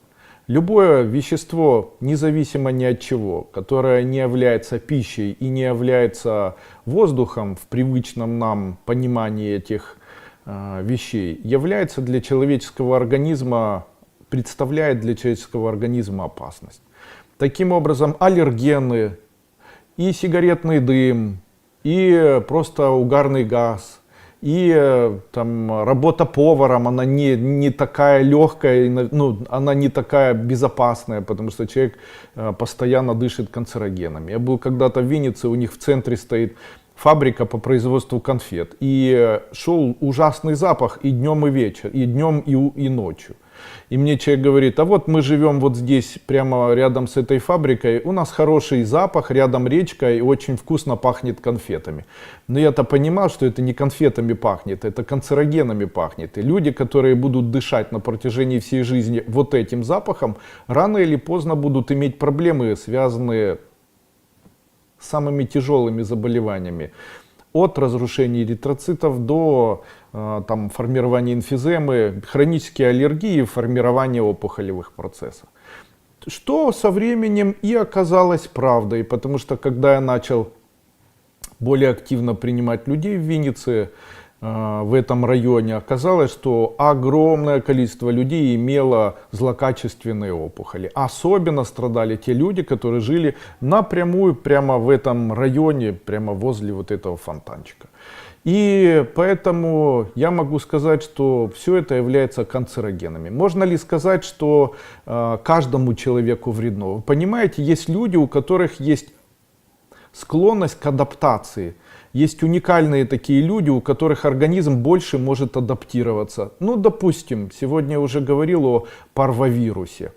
Любое вещество, независимо ни от чего, которое не является пищей и не является воздухом в привычном нам понимании этих вещей, является для человеческого организма, представляет для человеческого организма опасность. Таким образом, аллергены, и сигаретный дым, и просто угарный газ, и там, работа поваром, она не такая легкая, ну, она не такая безопасная, потому что человек постоянно дышит канцерогенами. Я был когда-то в Виннице, у них в центре стоит фабрика по производству конфет. И шел ужасный запах и днем, и вечером, и днем, и ночью. И мне человек говорит, а вот мы живем вот здесь, прямо рядом с этой фабрикой, у нас хороший запах, рядом речка, и очень вкусно пахнет конфетами. Но я-то понимал, что это не конфетами пахнет, это канцерогенами пахнет. И люди, которые будут дышать на протяжении всей жизни вот этим запахом, рано или поздно будут иметь проблемы, связанные с самыми тяжелыми заболеваниями. От разрушения эритроцитов до там, формирования эмфиземы, хронические аллергии, формирования опухолевых процессов. Что со временем и оказалось правдой, потому что когда я начал более активно принимать людей в Виннице, в этом районе, оказалось, что огромное количество людей имело злокачественные опухоли. Особенно страдали те люди, которые жили напрямую прямо в этом районе, прямо возле вот этого фонтанчика. И поэтому я могу сказать, что все это является канцерогенами. Можно ли сказать, что каждому человеку вредно? Вы понимаете, есть люди, у которых есть склонность к адаптации. Есть уникальные такие люди, у которых организм больше может адаптироваться. Ну, допустим, сегодня я уже говорил о парвовирусе.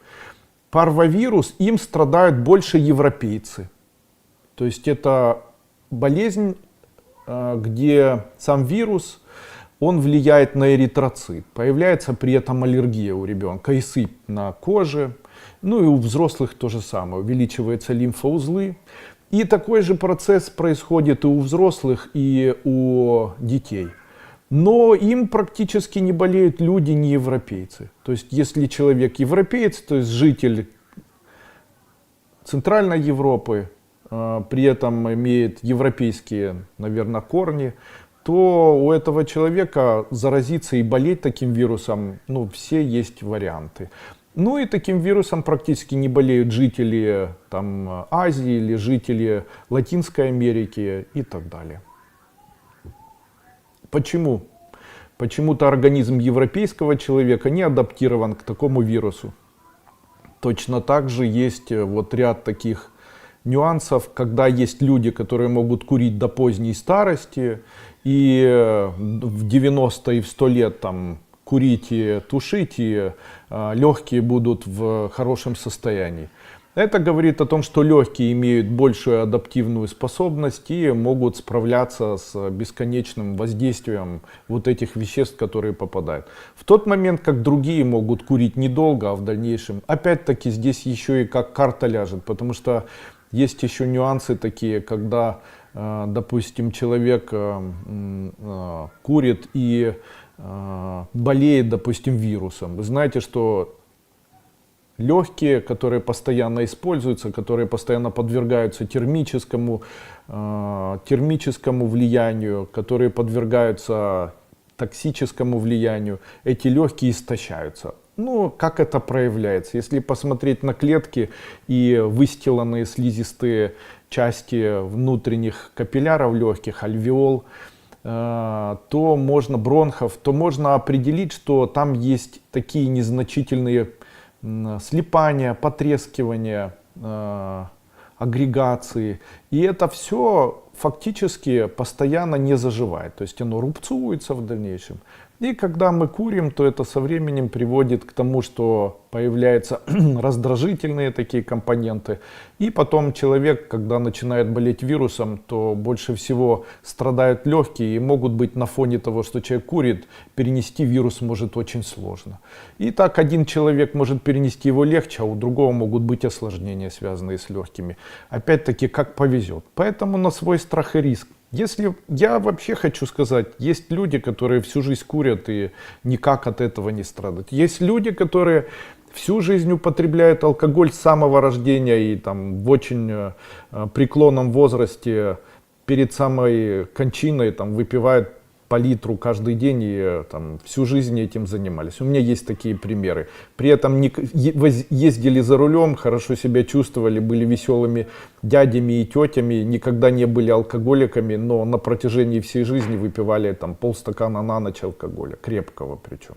Парвовирус, им страдают больше европейцы. То есть это болезнь, где сам вирус, он влияет на эритроцит. Появляется при этом аллергия у ребенка и сыпь на коже. Ну и у взрослых то же самое. Увеличиваются лимфоузлы. И такой же процесс происходит и у взрослых, и у детей. Но им практически не болеют люди, не европейцы. То есть если человек европеец, то есть житель Центральной Европы, при этом имеет европейские, наверное, корни, то у этого человека заразиться и болеть таким вирусом, ну, все есть варианты. Ну и таким вирусом практически не болеют жители там, Азии или жители Латинской Америки и так далее. Почему? Почему-то организм европейского человека не адаптирован к такому вирусу. Точно так же есть вот ряд таких нюансов, когда есть люди, которые могут курить до поздней старости, и в 90 и в 100 лет там, курить и тушить, и легкие будут в хорошем состоянии. Это говорит о том, что легкие имеют большую адаптивную способность и могут справляться с бесконечным воздействием вот этих веществ, которые попадают. В тот момент, как другие могут курить недолго, а в дальнейшем, опять-таки здесь еще и как карта ляжет, потому что есть еще нюансы такие, когда, допустим, человек курит и болеет, допустим, вирусом. Вы знаете, что легкие, которые постоянно используются, которые постоянно подвергаются термическому влиянию, которые подвергаются токсическому влиянию, эти легкие истощаются. Ну, как это проявляется? Если посмотреть на клетки и выстиланные слизистые части внутренних капилляров легких, альвеол, то можно, бронхов, то можно определить, что там есть такие незначительные слипания, потрескивания, агрегации. И это все фактически постоянно не заживает. То есть оно рубцуется в дальнейшем. И когда мы курим, то это со временем приводит к тому, что появляются раздражительные такие компоненты. И потом человек, когда начинает болеть вирусом, то больше всего страдают легкие. И могут быть на фоне того, что человек курит, перенести вирус может очень сложно. И так один человек может перенести его легче, а у другого могут быть осложнения, связанные с легкими. Опять-таки, как повезет. Поэтому на свой страх и риск. Если я вообще хочу сказать, есть люди, которые всю жизнь курят и никак от этого не страдают. Есть люди, которые всю жизнь употребляют алкоголь с самого рождения и там в очень преклонном возрасте перед самой кончиной там выпивают по литру каждый день и там всю жизнь этим занимались. У меня есть такие примеры. При этом ездили за рулем, хорошо себя чувствовали, были веселыми дядями и тетями, никогда не были алкоголиками, но на протяжении всей жизни выпивали там полстакана на ночь алкоголя, крепкого причем.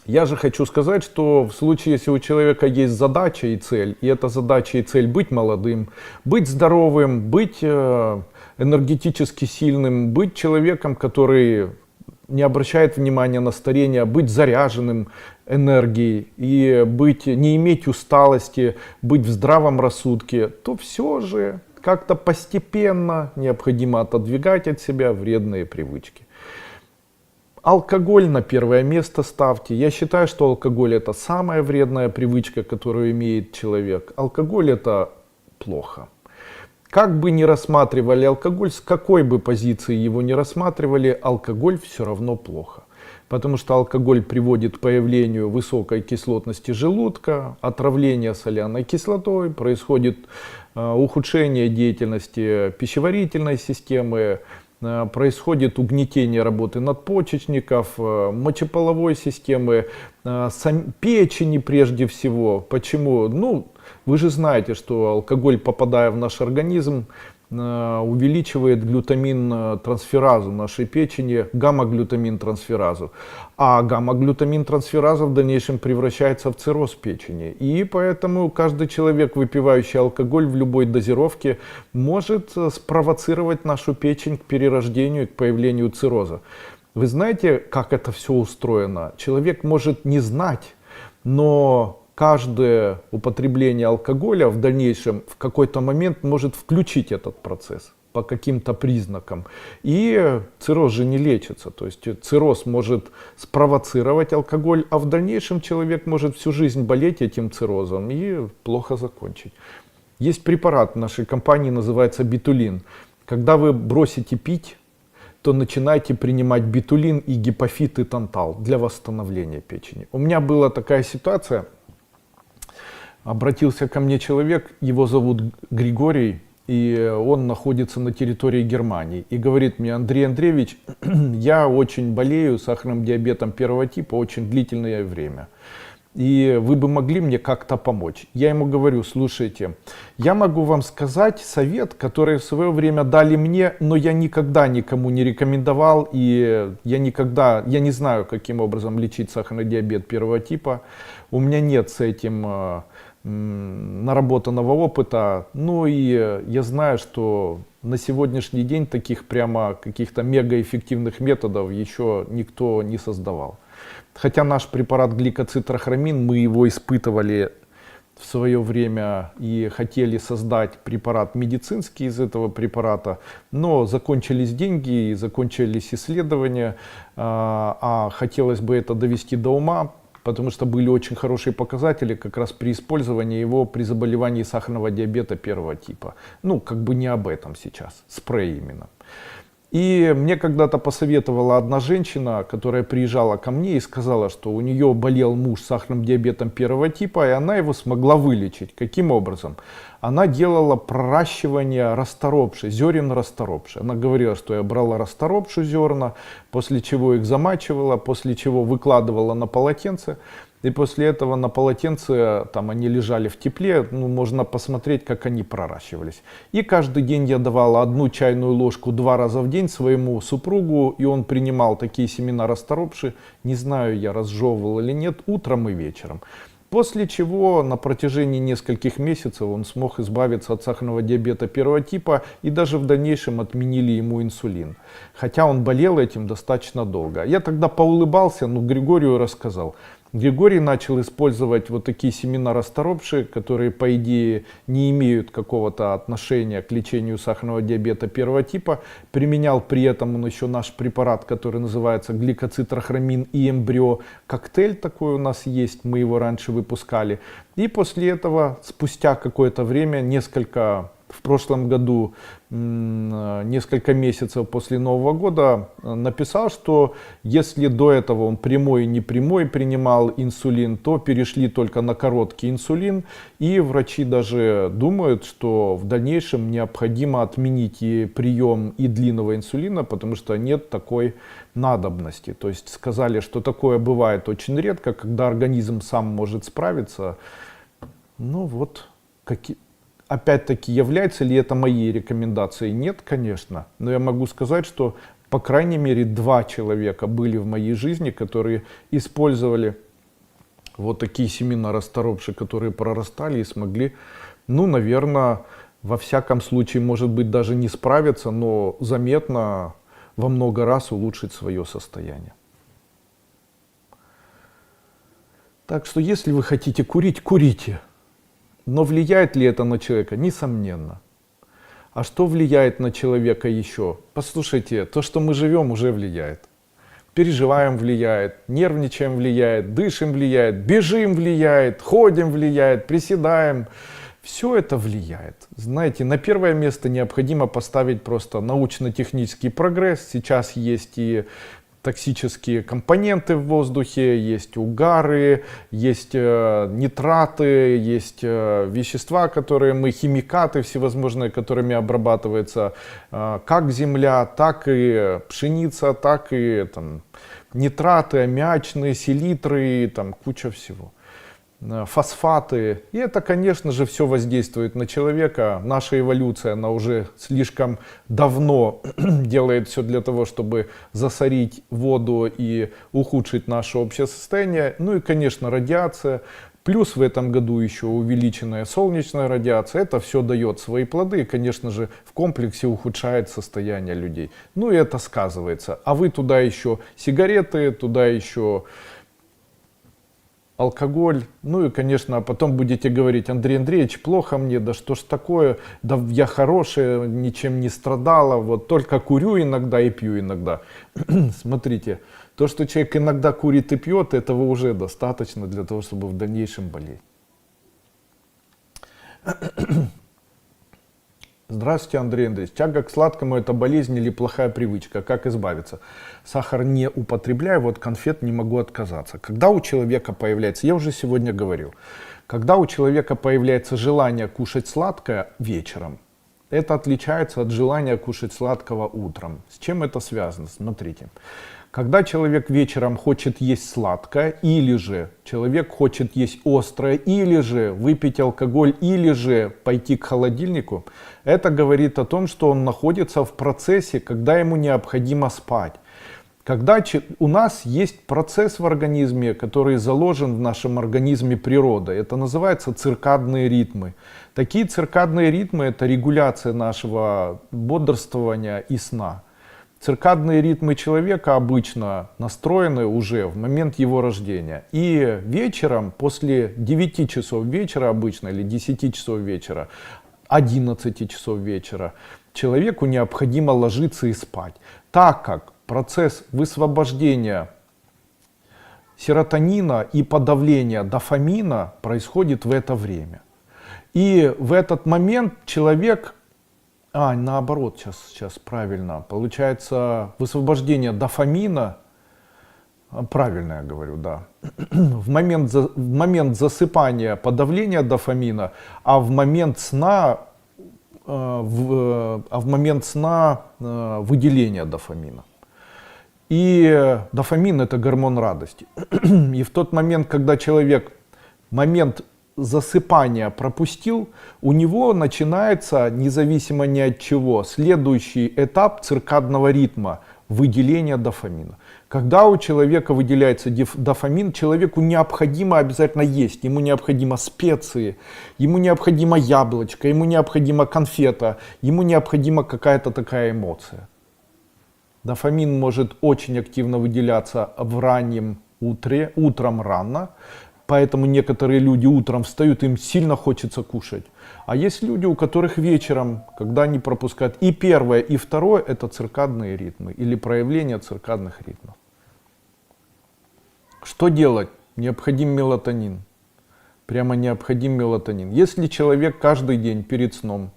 Я же хочу сказать, что в случае, если у человека есть задача и цель, и эта задача и цель быть молодым, быть здоровым, быть энергетически сильным, быть человеком, который не обращает внимания на старение, быть заряженным энергией и не иметь усталости, быть в здравом рассудке, то все же как-то постепенно необходимо отодвигать от себя вредные привычки. Алкоголь на первое место ставьте. Я считаю, что алкоголь это самая вредная привычка, которую имеет человек. Алкоголь это плохо. Как бы ни рассматривали алкоголь, с какой бы позиции его ни рассматривали, алкоголь все равно плохо. Потому что алкоголь приводит к появлению высокой кислотности желудка, отравления соляной кислотой, происходит ухудшение деятельности пищеварительной системы, происходит угнетение работы надпочечников, мочеполовой системы, печени прежде всего. Почему? Ну, вы же знаете, что алкоголь, попадая в наш организм, увеличивает глютамин-трансферазу нашей печени, гамма-глютамин-трансферазу. А гамма-глютамин-трансфераза в дальнейшем превращается в цирроз печени. И поэтому каждый человек, выпивающий алкоголь в любой дозировке, может спровоцировать нашу печень к перерождению, к появлению цирроза. Вы знаете, как это все устроено? Человек может не знать, но каждое употребление алкоголя в дальнейшем в какой-то момент может включить этот процесс по каким-то признакам. И цирроз же не лечится. То есть цирроз может спровоцировать алкоголь, а в дальнейшем человек может всю жизнь болеть этим циррозом и плохо закончить. Есть препарат в нашей компании, называется битулин. Когда вы бросите пить, то начинайте принимать битулин и гипофит и тантал для восстановления печени. У меня была такая ситуация. Обратился ко мне человек, его зовут Григорий, и он находится на территории Германии. И говорит мне: Андрей Андреевич, я очень болею сахарным диабетом первого типа очень длительное время. И вы бы могли мне как-то помочь. Я ему говорю: слушайте, я могу вам сказать совет, который в свое время дали мне, но я никогда никому не рекомендовал. И я не знаю, каким образом лечить сахарный диабет первого типа. У меня нет с этим наработанного опыта. Ну и я знаю, что на сегодняшний день таких прямо каких-то мегаэффективных методов еще никто не создавал. Хотя наш препарат гликоцитрохромин, мы его испытывали в свое время и хотели создать препарат медицинский из этого препарата, но закончились деньги и закончились исследования, а хотелось бы это довести до ума, потому что были очень хорошие показатели как раз при использовании его при заболевании сахарного диабета первого типа. Ну, как бы не об этом сейчас, спрей именно. И мне когда-то посоветовала одна женщина, которая приезжала ко мне и сказала, что у нее болел муж с сахарным диабетом первого типа, и она его смогла вылечить. Каким образом? она делала проращивание расторопши, зерен расторопши. Она говорила, что я брала расторопшу зерна, после чего их замачивала, после чего выкладывала на полотенце. И после этого на полотенце, там они лежали в тепле, ну, можно посмотреть, как они проращивались. И каждый день я давала 1 чайную ложку 2 раза в день своему супругу, и он принимал такие семена расторопши, не знаю, я разжевывал или нет, утром и вечером. После чего на протяжении нескольких месяцев он смог избавиться от сахарного диабета 1 типа, и даже в дальнейшем отменили ему инсулин. Хотя он болел этим достаточно долго. Я тогда поулыбался, но Григорию рассказал. Григорий начал использовать вот такие семена расторопши, которые, по идее, не имеют какого-то отношения к лечению сахарного диабета 1 типа. Применял при этом он еще наш препарат, который называется гликоцитрохромин и эмбрио. Коктейль такой у нас есть, мы его раньше выпускали. И после этого, спустя какое-то время, в прошлом году, несколько месяцев после Нового года, написал, что если до этого он прямой и непрямой принимал инсулин, то перешли только на короткий инсулин. И врачи даже думают, что в дальнейшем необходимо отменить и прием и длинного инсулина, потому что нет такой надобности. То есть сказали, что такое бывает очень редко, когда организм сам может справиться. Ну вот, опять-таки, является ли это моей рекомендацией? Нет, конечно. Но я могу сказать, что по крайней мере 2 человека были в моей жизни, которые использовали вот такие семена расторопши, которые прорастали и смогли, ну, наверное, во всяком случае, может быть, даже не справиться, но заметно во много раз улучшить свое состояние. Так что, если вы хотите курить, курите. Но влияет ли это на человека? Несомненно. А что влияет на человека еще? Послушайте, то, что мы живем, уже влияет. Переживаем влияет, нервничаем влияет, дышим влияет, бежим влияет, ходим влияет, приседаем. Все это влияет. Знаете, на первое место необходимо поставить просто научно-технический прогресс. Сейчас есть и токсические компоненты в воздухе, есть угары, есть нитраты, есть вещества, химикаты всевозможные, которыми обрабатывается как земля, так и пшеница, так и нитраты, аммиачные, селитры, куча всего. Фосфаты. И это, конечно же, все воздействует на человека. Наша эволюция, она уже слишком давно делает все для того, чтобы засорить воду и ухудшить наше общее состояние. Ну и, конечно, радиация. Плюс в этом году еще увеличенная солнечная радиация. Это все дает свои плоды и, конечно же, в комплексе ухудшает состояние людей. Ну и это сказывается. А вы туда еще сигареты, туда еще алкоголь, ну и, конечно, а потом будете говорить: Андрей Андреевич, плохо мне, да что ж такое, да я хорошая, ничем не страдала, вот только курю иногда и пью иногда. Смотрите, то, что человек иногда курит и пьет, этого уже достаточно для того, чтобы в дальнейшем болеть. Здравствуйте, Андрей Андреевич. Тяга к сладкому – это болезнь или плохая привычка? Как избавиться? Сахар не употребляю, вот конфет не могу отказаться. Когда у человека появляется, я уже сегодня говорил, когда у человека появляется желание кушать сладкое вечером, это отличается от желания кушать сладкого утром. С чем это связано? Смотрите. Когда человек вечером хочет есть сладкое, или же человек хочет есть острое, или же выпить алкоголь, или же пойти к холодильнику, это говорит о том, что он находится в процессе, когда ему необходимо спать. Когда у нас есть процесс в организме, который заложен в нашем организме природой, это называется циркадные ритмы. Такие циркадные ритмы – это регуляция нашего бодрствования и сна. Циркадные ритмы человека обычно настроены уже в момент его рождения. И вечером, после 9 часов вечера обычно, или 10 часов вечера, 11 часов вечера, человеку необходимо ложиться и спать. Так как процесс высвобождения серотонина и подавления дофамина происходит в это время. И в этот момент человек... наоборот, сейчас правильно. Получается, высвобождение дофамина Правильно я говорю, да. В момент засыпания подавление дофамина, а в момент сна, выделение дофамина. И дофамин — это гормон радости. И в тот момент, когда человек момент засыпания пропустил, у него начинается, независимо ни от чего, следующий этап циркадного ритма — выделение дофамина. Когда у человека выделяется дофамин, человеку необходимо обязательно есть, ему необходимо специи, ему необходимо яблочко, ему необходимо конфета, ему необходима какая-то такая эмоция. Дофамин может очень активно выделяться в раннем утре, утром рано, поэтому некоторые люди утром встают, им сильно хочется кушать. А есть люди, у которых вечером, когда они пропускают и первое, и второе, это циркадные ритмы или проявление циркадных ритмов. Что делать? Необходим мелатонин. Прямо необходим мелатонин. Если человек каждый день перед сном,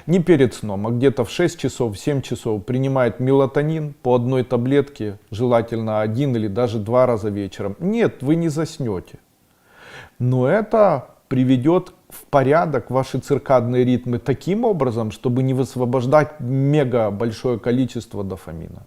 не перед сном, а где-то в 6 часов, в 7 часов принимает мелатонин по одной таблетке, желательно 1 или даже 2 раза вечером, нет, вы не заснете. Но это приведет в порядок ваши циркадные ритмы таким образом, чтобы не высвобождать мега большое количество дофамина.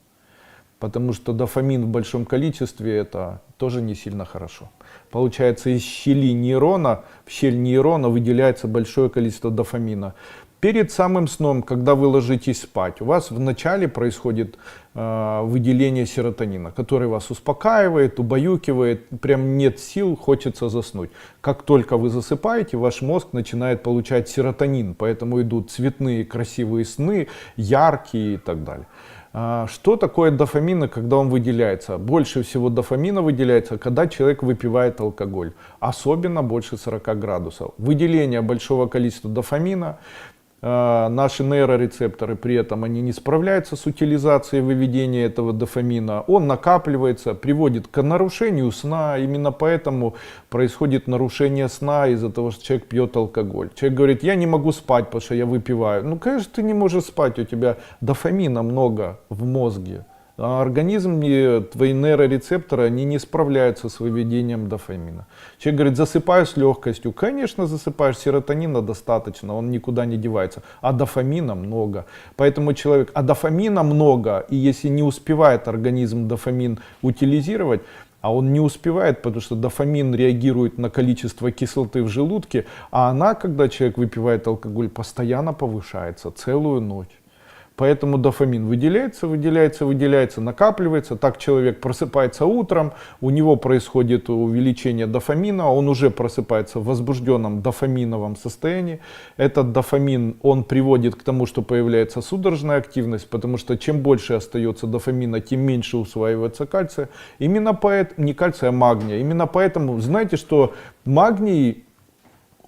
Потому что дофамин в большом количестве — это тоже не сильно хорошо. Получается, из щели нейрона, в щель нейрона выделяется большое количество дофамина. Перед самым сном, когда вы ложитесь спать, у вас вначале происходит выделение серотонина, который вас успокаивает, убаюкивает, прям нет сил, хочется заснуть. Как только вы засыпаете, ваш мозг начинает получать серотонин, поэтому идут цветные красивые сны, яркие и так далее. Что такое дофамин и когда он выделяется? Больше всего дофамина выделяется, когда человек выпивает алкоголь, особенно больше 40 градусов. Выделение большого количества дофамина, наши нейрорецепторы при этом они не справляются с утилизацией выведения этого дофамина, он накапливается, приводит к нарушению сна, именно поэтому происходит нарушение сна из-за того, что человек пьет алкоголь. Человек говорит: я не могу спать, потому что я выпиваю. Ну, конечно, ты не можешь спать, у тебя дофамина много в мозге. А организм, твои нейрорецепторы, они не справляются с выведением дофамина. Человек говорит: засыпаю с легкостью. Конечно, засыпаешь, серотонина достаточно, он никуда не девается. А дофамина много. Поэтому человек, а дофамина много, и если не успевает организм дофамин утилизировать, а он не успевает, потому что дофамин реагирует на количество кислоты в желудке, а она, когда человек выпивает алкоголь, постоянно повышается целую ночь. Поэтому дофамин выделяется, накапливается. Так человек просыпается утром, у него происходит увеличение дофамина, он уже просыпается в возбужденном дофаминовом состоянии. Этот дофамин, он приводит к тому, что появляется судорожная активность, потому что чем больше остается дофамина, тем меньше усваивается кальция. Именно поэтому, не кальция, а магния. Именно поэтому, знаете, что магний,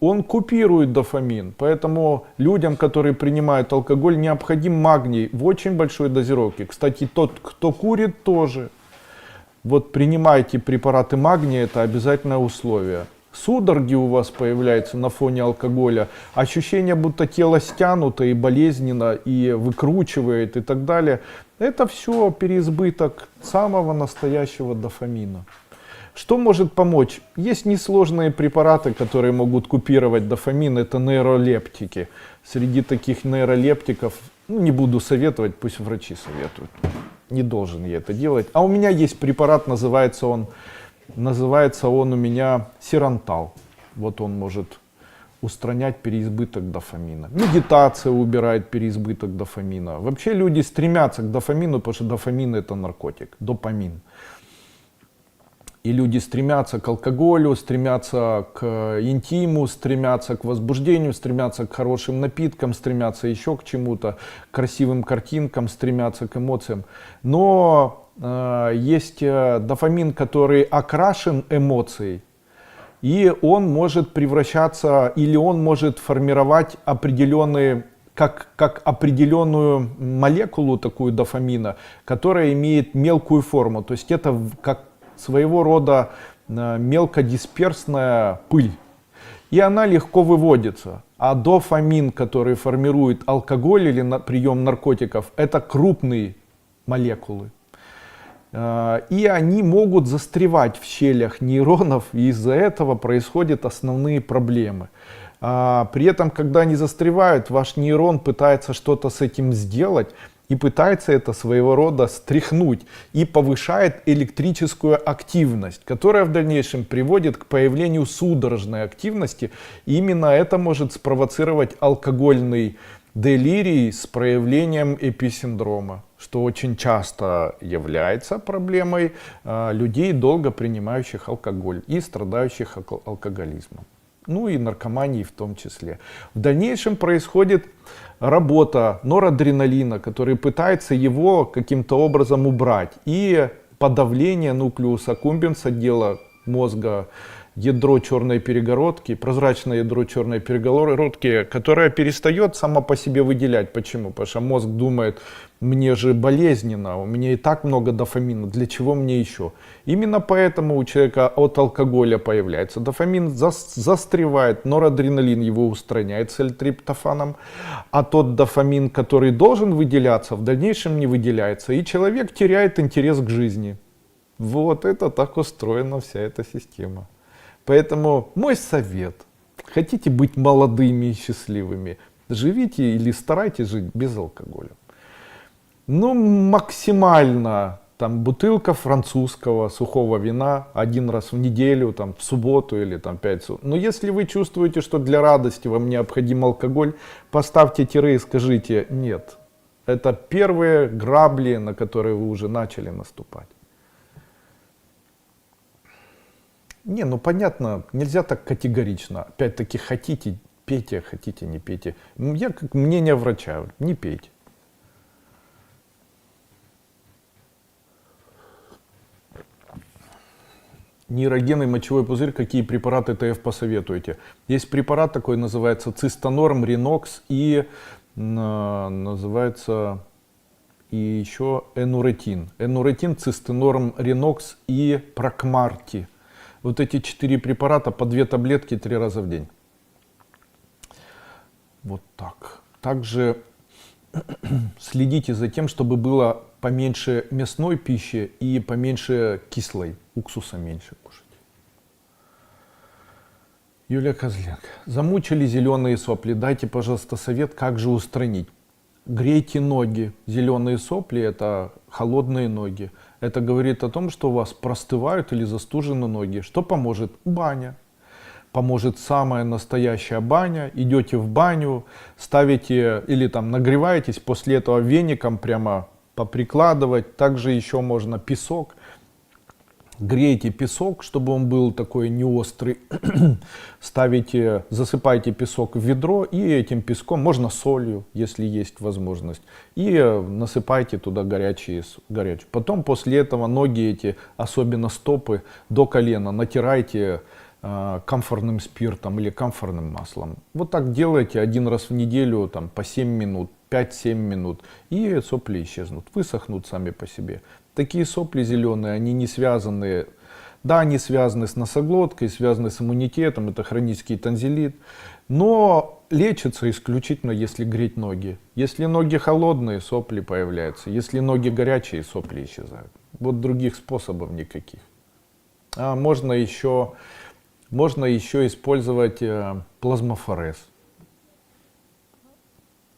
он купирует дофамин, поэтому людям, которые принимают алкоголь, необходим магний в очень большой дозировке. Кстати, тот, кто курит, тоже. Вот принимайте препараты магния, это обязательное условие. Судороги у вас появляются на фоне алкоголя, ощущение, будто тело стянуто и болезненно, и выкручивает и так далее. Это все переизбыток самого настоящего дофамина. Что может помочь? Есть несложные препараты, которые могут купировать дофамин, это нейролептики. Среди таких нейролептиков, не буду советовать, пусть врачи советуют. Не должен я это делать. А у меня есть препарат, называется он у меня Сирантал. Вот он может устранять переизбыток дофамина. Медитация убирает переизбыток дофамина. Вообще люди стремятся к дофамину, потому что дофамин — это наркотик, допамин. И люди стремятся к алкоголю, стремятся к интиму, стремятся к возбуждению, стремятся к хорошим напиткам, стремятся еще к чему-то, к красивым картинкам, стремятся к эмоциям. Но есть дофамин, который окрашен эмоцией, и он может превращаться, или он может формировать определенные, как определенную молекулу такую дофамина, которая имеет мелкую форму. То есть это как своего рода мелкодисперсная пыль. И она легко выводится. А дофамин, который формирует алкоголь или прием наркотиков, это крупные молекулы. И они могут застревать в щелях нейронов, и из-за этого происходят основные проблемы. При этом, когда они застревают, ваш нейрон пытается что-то с этим сделать и пытается это своего рода стряхнуть и повышает электрическую активность, которая в дальнейшем приводит к появлению судорожной активности. И именно это может спровоцировать алкогольный делирий с проявлением эписиндрома, что очень часто является проблемой людей, долго принимающих алкоголь и страдающих алкоголизмом. Ну и наркомании в том числе. В дальнейшем происходит работа норадреналина, который пытается его каким-то образом убрать. И подавление нуклеуса аккумбенс отдела мозга, ядро черной перегородки, прозрачное ядро черной перегородки, которое перестает само по себе выделять. Почему? Потому что мозг думает, мне же болезненно, у меня и так много дофамина, для чего мне еще? Именно поэтому у человека от алкоголя появляется дофамин, застревает, норадреналин его устраняет с L-триптофаном, а тот дофамин, который должен выделяться, в дальнейшем не выделяется, и человек теряет интерес к жизни. Вот это так устроена вся эта система. Поэтому мой совет: хотите быть молодыми и счастливыми, живите или старайтесь жить без алкоголя. Ну, максимально там бутылка французского сухого вина один раз в неделю, там в субботу или там пятницу. Но если вы чувствуете, что для радости вам необходим алкоголь, поставьте тире и скажите нет. Это первые грабли, на которые вы уже начали наступать. Не, ну понятно, нельзя так категорично. Опять-таки, хотите пейте, хотите не пейте. Я как мнение врача, не пейте. Нейрогенный мочевой пузырь, какие препараты ТФ посоветуете? Есть препарат такой, называется цистонорм, ринокс и называется и еще энуретин. Энуретин, цистонорм, ринокс и прокмарти. Вот эти 4 препарата по 2 таблетки 3 раза в день. Вот так. Также следите за тем, чтобы было поменьше мясной пищи и поменьше кислой. Уксуса меньше кушать. Юлия Козленко. Замучили зеленые сопли. Дайте, пожалуйста, совет, как же устранить. Грейте ноги. Зеленые сопли — это холодные ноги. Это говорит о том, что у вас простывают или застужены ноги. Что поможет? Баня. Поможет самая настоящая баня. Идете в баню, ставите или там нагреваетесь, после этого веником прямо поприкладывать. Также еще можно песок. Грейте песок, чтобы он был такой не острый. Ставите, засыпайте песок в ведро и этим песком, можно солью, если есть возможность, и насыпайте туда горячую. Потом после этого ноги эти, особенно стопы, до колена натирайте камфорным спиртом или камфорным маслом. Вот так делайте один раз в неделю, там, по 7 минут, 5-7 минут, и сопли исчезнут, высохнут сами по себе. Такие сопли зеленые, они не связаны, да, они связаны с носоглоткой, связаны с иммунитетом, это хронический танзелит, но лечится исключительно, если греть ноги. Если ноги холодные, сопли появляются, если ноги горячие, сопли исчезают. Вот других способов никаких. Можно еще использовать плазмофорез.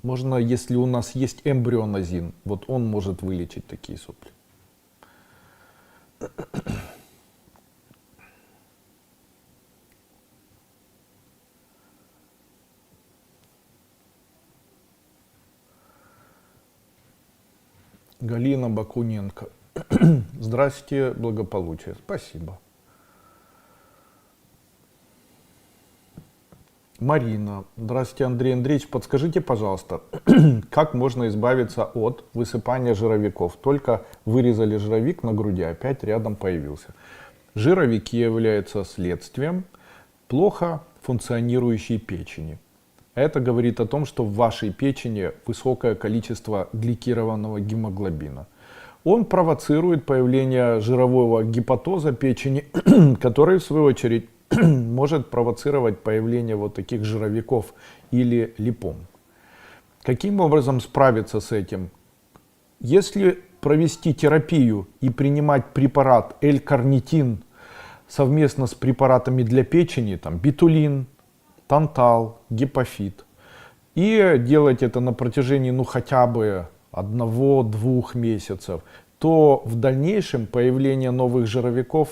Можно, если у нас есть эмбрионазин, вот он может вылечить такие сопли. Галина Бакуненко. Здравствуйте, благополучие. Спасибо. Марина. Здравствуйте, Андрей Андреевич. Подскажите, пожалуйста, как можно избавиться от высыпания жировиков? Только вырезали жировик на груди, опять рядом появился. Жировики являются следствием плохо функционирующей печени. Это говорит о том, что в вашей печени высокое количество гликированного гемоглобина. Он провоцирует появление жирового гепатоза печени, который в свою очередь может провоцировать появление вот таких жировиков или липом. Каким образом справиться с этим? Если провести терапию и принимать препарат L-карнитин совместно с препаратами для печени, там битулин, тантал, гепафит, и делать это на протяжении хотя бы 1-2 месяцев, то в дальнейшем появление новых жировиков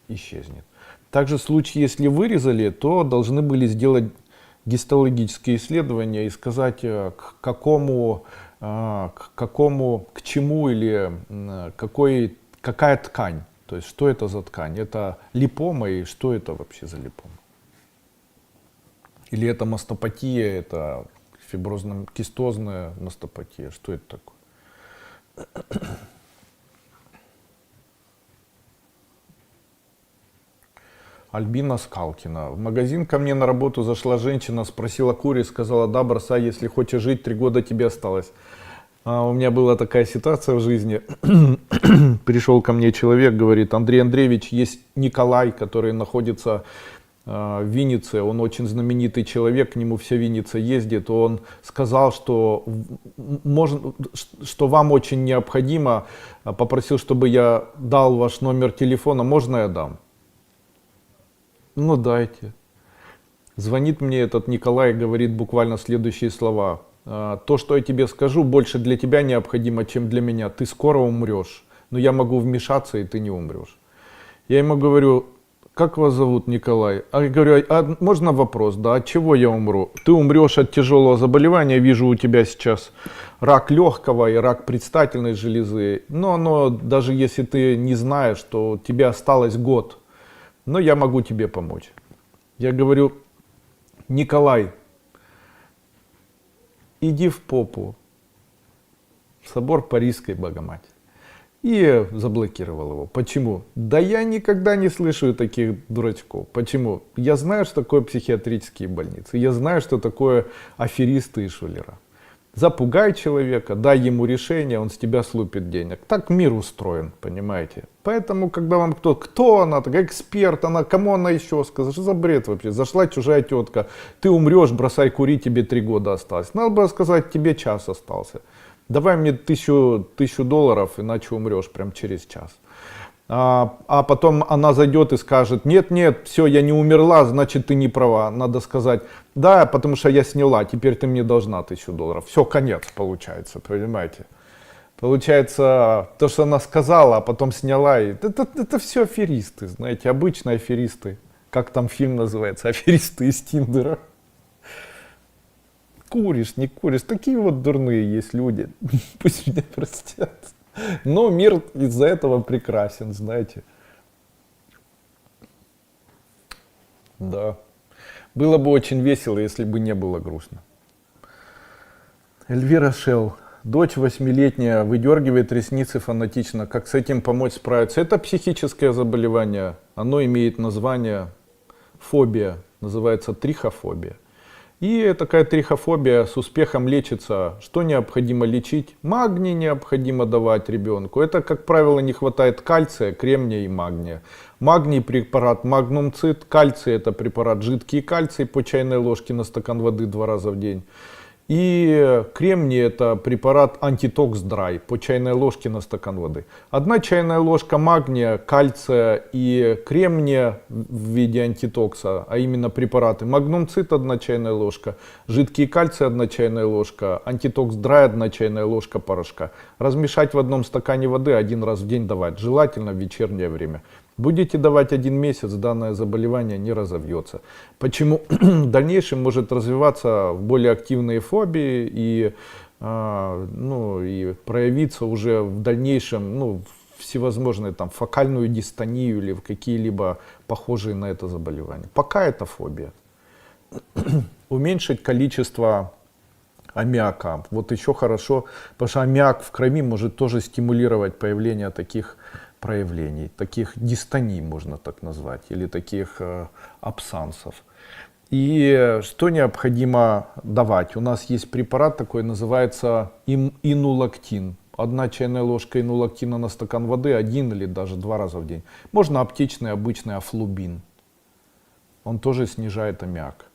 исчезнет. Также в случае, если вырезали, то должны были сделать гистологические исследования и сказать, к чему или какая ткань. То есть, что это за ткань? Это липома, и что это вообще за липома? Или это мастопатия, это фиброзно-кистозная мастопатия? Что это такое? Альбина Скалкина. В магазин ко мне на работу зашла женщина, спросила курить, сказала: да, бросай, если хочешь жить, 3 года тебе осталось. У меня была такая ситуация в жизни. Пришел ко мне человек, говорит: Андрей Андреевич, есть Николай, который находится в Виннице, он очень знаменитый человек, к нему вся Винница ездит. Он сказал, что вам очень необходимо, попросил, чтобы я дал ваш номер телефона, можно я дам? Ну дайте. Звонит мне этот Николай и говорит буквально следующие слова: то, что я тебе скажу, больше для тебя необходимо, чем для меня. Ты скоро умрешь, но я могу вмешаться, и ты не умрешь. Я ему говорю: как вас зовут, Николай? А я говорю: а можно вопрос? Да, от чего я умру? Ты умрешь от тяжелого заболевания, вижу у тебя сейчас рак легкого и рак предстательной железы. Но даже если ты не знаешь, то тебе осталось год. Но я могу тебе помочь. Я говорю: Николай, иди в попу, в собор Парижской Богоматери. И заблокировал его. Почему? Да я никогда не слышу таких дурачков. Почему? Я знаю, что такое психиатрические больницы. Я знаю, что такое аферисты и шулера. Запугай человека, дай ему решение, он с тебя слупит денег. Так мир устроен, понимаете? Поэтому, когда вам кто она, такая эксперт, она, кому она еще сказала, что за бред вообще? Зашла чужая тетка, ты умрешь, бросай курить, тебе 3 года осталось. Надо было сказать, тебе час остался. Давай мне $1000, иначе умрешь прям через час. А потом она зайдет и скажет: нет, все, я не умерла, значит ты не права. Надо сказать: да, потому что я сняла, теперь ты мне должна $1000. Все, конец получается, понимаете? Получается, то, что она сказала, а потом сняла, это все аферисты, знаете, обычные аферисты. Как там фильм называется? Аферисты из Тиндера. Куришь, не куришь, такие вот дурные есть люди. Пусть меня простят. Но мир из-за этого прекрасен, знаете. Да. Было бы очень весело, если бы не было грустно. Эльвира Шелл. Дочь 8-летняя выдергивает ресницы фанатично. Как с этим помочь справиться? Это психическое заболевание. Оно имеет название фобия. Называется трихофобия. И такая трихофобия с успехом лечится. Что необходимо лечить? Магний необходимо давать ребенку. Это, как правило, не хватает кальция, кремния и магния. Магний препарат Magnum Cit, кальций это препарат жидкий кальций по чайной ложке на стакан воды 2 раза в день. И кремний это препарат антитокс драй по чайной ложке на стакан воды. 1 чайная ложка магния, кальция и кремния в виде антитокса, а именно препараты Magnum Cit 1 чайная ложка, жидкий кальций 1 чайная ложка, антитокс драй 1 чайная ложка порошка. Размешать в 1 стакане воды 1 раз в день давать, желательно в вечернее время. Будете давать 1 месяц, данное заболевание не разовьется. Почему? В дальнейшем может развиваться в более активные фобии и проявиться уже в дальнейшем всевозможные там фокальную дистонию или в какие-либо похожие на это заболевания. Пока это фобия. Уменьшить количество аммиака. Вот еще хорошо, потому что аммиак в крови может тоже стимулировать появление таких проявлений, таких дистоний, можно так назвать, или таких абсансов. И что необходимо давать? У нас есть препарат такой, называется инулактин. 1 чайная ложка инулактина на стакан воды 1 или даже 2 раза в день. Можно аптечный, обычный афлубин. Он тоже снижает аммиак.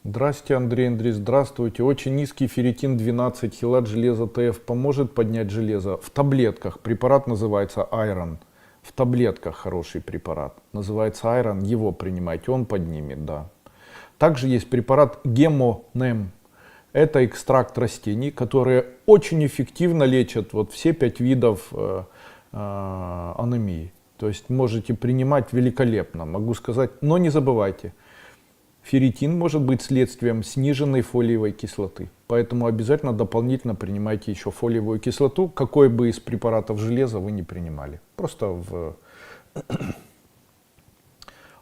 Здравствуйте, Андрей, здравствуйте. Очень низкий ферритин 12, хилат железа ТФ поможет поднять железо? В таблетках. Препарат называется Iron. В таблетках хороший препарат. Называется Iron. Его принимайте, он поднимет, да. Также есть препарат Гемонем. Это экстракт растений, которые очень эффективно лечат вот все 5 видов анемии. То есть можете принимать великолепно, могу сказать. Но не забывайте, ферритин может быть следствием сниженной фолиевой кислоты. Поэтому обязательно дополнительно принимайте еще фолиевую кислоту, какой бы из препаратов железа вы не принимали. Просто в...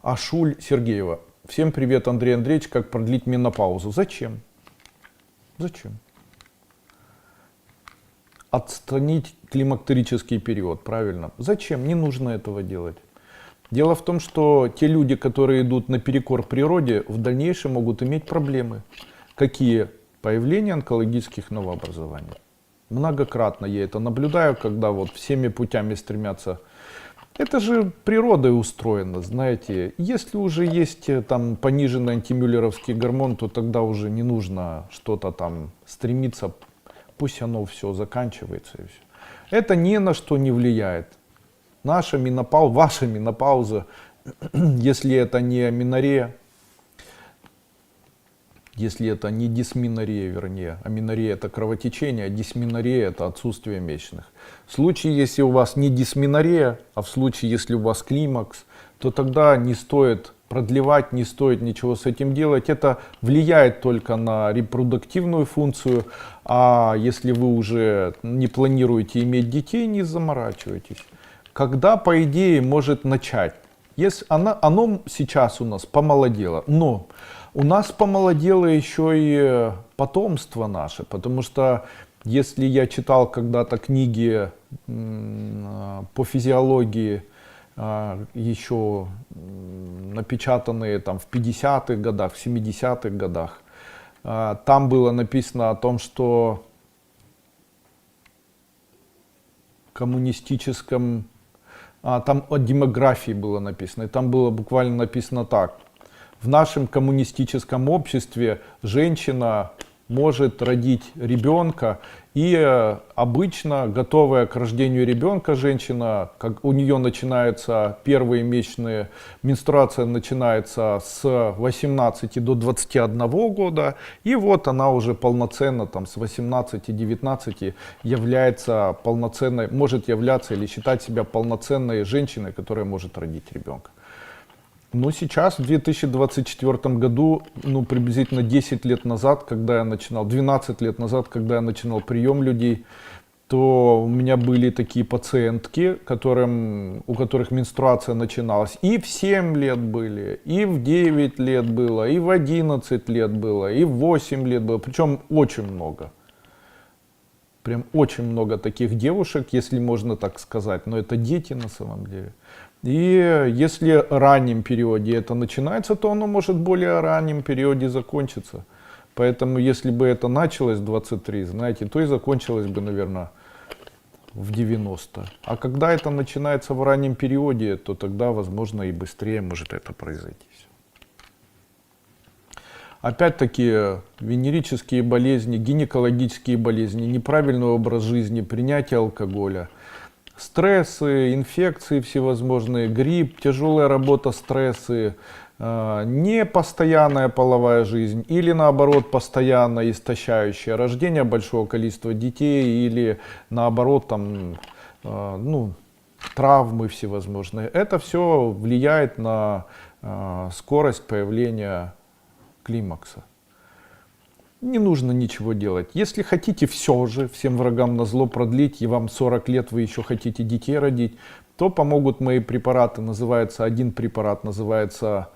Ашуль Сергеева. Всем привет, Андрей Андреевич. Как продлить менопаузу? Зачем? Зачем? Отстранить климактерический период, правильно? Зачем? Не нужно этого делать. Дело в том, что те люди, которые идут наперекор природе, в дальнейшем могут иметь проблемы. Какие? Появление онкологических новообразований. Многократно я это наблюдаю, когда вот всеми путями стремятся. Это же природой устроено, знаете. Если уже есть там пониженный антимюллеровский гормон, то тогда уже не нужно что-то там стремиться. Пусть оно все заканчивается и все. Это ни на что не влияет. Наша менопауза, ваша менопауза, если это не аменорея, если это не дисменорея, вернее, аменорея это кровотечение, а дисменорея это отсутствие месячных. В случае, если у вас не дисменорея, а в случае, если у вас климакс, то тогда не стоит продлевать, не стоит ничего с этим делать. Это влияет только на репродуктивную функцию, а если вы уже не планируете иметь детей, не заморачивайтесь. Когда, по идее, может начать? Если оно сейчас у нас помолодело, но у нас помолодело еще и потомство наше, потому что если я читал когда-то книги по физиологии, еще напечатанные там в 50-х годах, в 70-х годах, там было написано о том, что коммунистическом, там о демографии было написано, и там было буквально написано так: в нашем коммунистическом обществе женщина может родить ребенка, и обычно готовая к рождению ребенка женщина, как у нее начинаются первые месячные, менструация начинается с 18 до 21 года, и вот она уже полноценно там с 18-19 является полноценной, может являться или считать себя полноценной женщиной, которая может родить ребенка. Но сейчас, в 2024 году, приблизительно 10 лет назад, когда я начинал, 12 лет назад, когда я начинал прием людей, то у меня были такие пациентки, у которых менструация начиналась. И в 7 лет были, и в 9 лет было, и в 11 лет было, и в 8 лет было. Причем очень много. Прям очень много таких девушек, если можно так сказать. Но это дети на самом деле. И если в раннем периоде это начинается, то оно может в более раннем периоде закончиться. Поэтому если бы это началось в 23, знаете, то и закончилось бы, наверное, в 90. А когда это начинается в раннем периоде, то тогда, возможно, и быстрее может это произойти. Опять-таки, венерические болезни, гинекологические болезни, неправильный образ жизни, принятие алкоголя, стрессы, инфекции всевозможные, грипп, тяжелая работа, стрессы, непостоянная половая жизнь или наоборот постоянно истощающая, рождение большого количества детей или наоборот там, травмы всевозможные. Это все влияет на скорость появления климакса. Не нужно ничего делать. Если хотите все же, всем врагам назло продлить, и вам 40 лет, вы еще хотите детей родить, то помогут мои препараты. Один препарат называется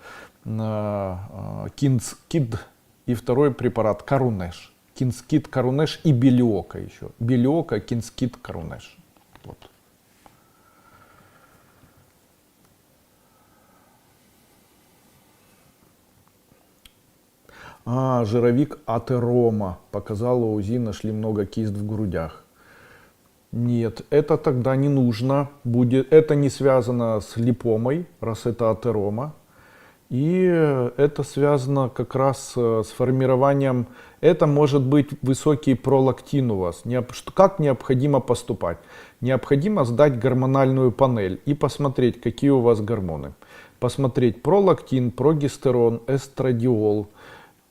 Кинскид, и второй препарат Карунеш. Кинскид, Карунеш и Белиока еще. Белиока, Кинскид, Карунеш. Вот. Жировик атерома. Показала УЗИ, нашли много кист в грудях. Нет, это тогда не нужно. Это не связано с липомой, раз это атерома. И это связано как раз с формированием, это может быть высокий пролактин у вас. Как необходимо поступать? Необходимо сдать гормональную панель и посмотреть, какие у вас гормоны. Посмотреть пролактин, прогестерон, эстрадиол,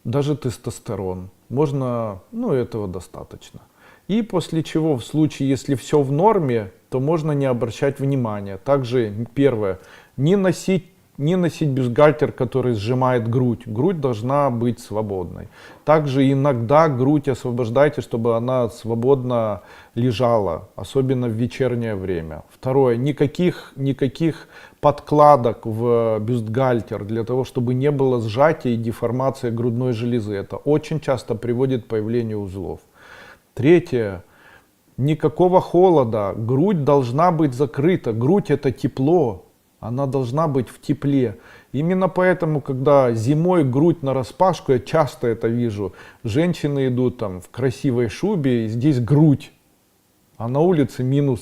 даже тестостерон. Можно, этого достаточно. И после чего, в случае, если все в норме, то можно не обращать внимания. Также, первое, не носить бюстгальтер, который сжимает грудь. Грудь должна быть свободной. Также иногда грудь освобождайте, чтобы она свободно лежала, особенно в вечернее время. Второе, никаких подкладок в бюстгальтер для того, чтобы не было сжатия и деформации грудной железы. Это очень часто приводит к появлению узлов. Третье, никакого холода. Грудь должна быть закрыта. Грудь — это тепло. Она должна быть в тепле. Именно поэтому, когда зимой грудь нараспашку, я часто это вижу, женщины идут там в красивой шубе, и здесь грудь, а на улице минус.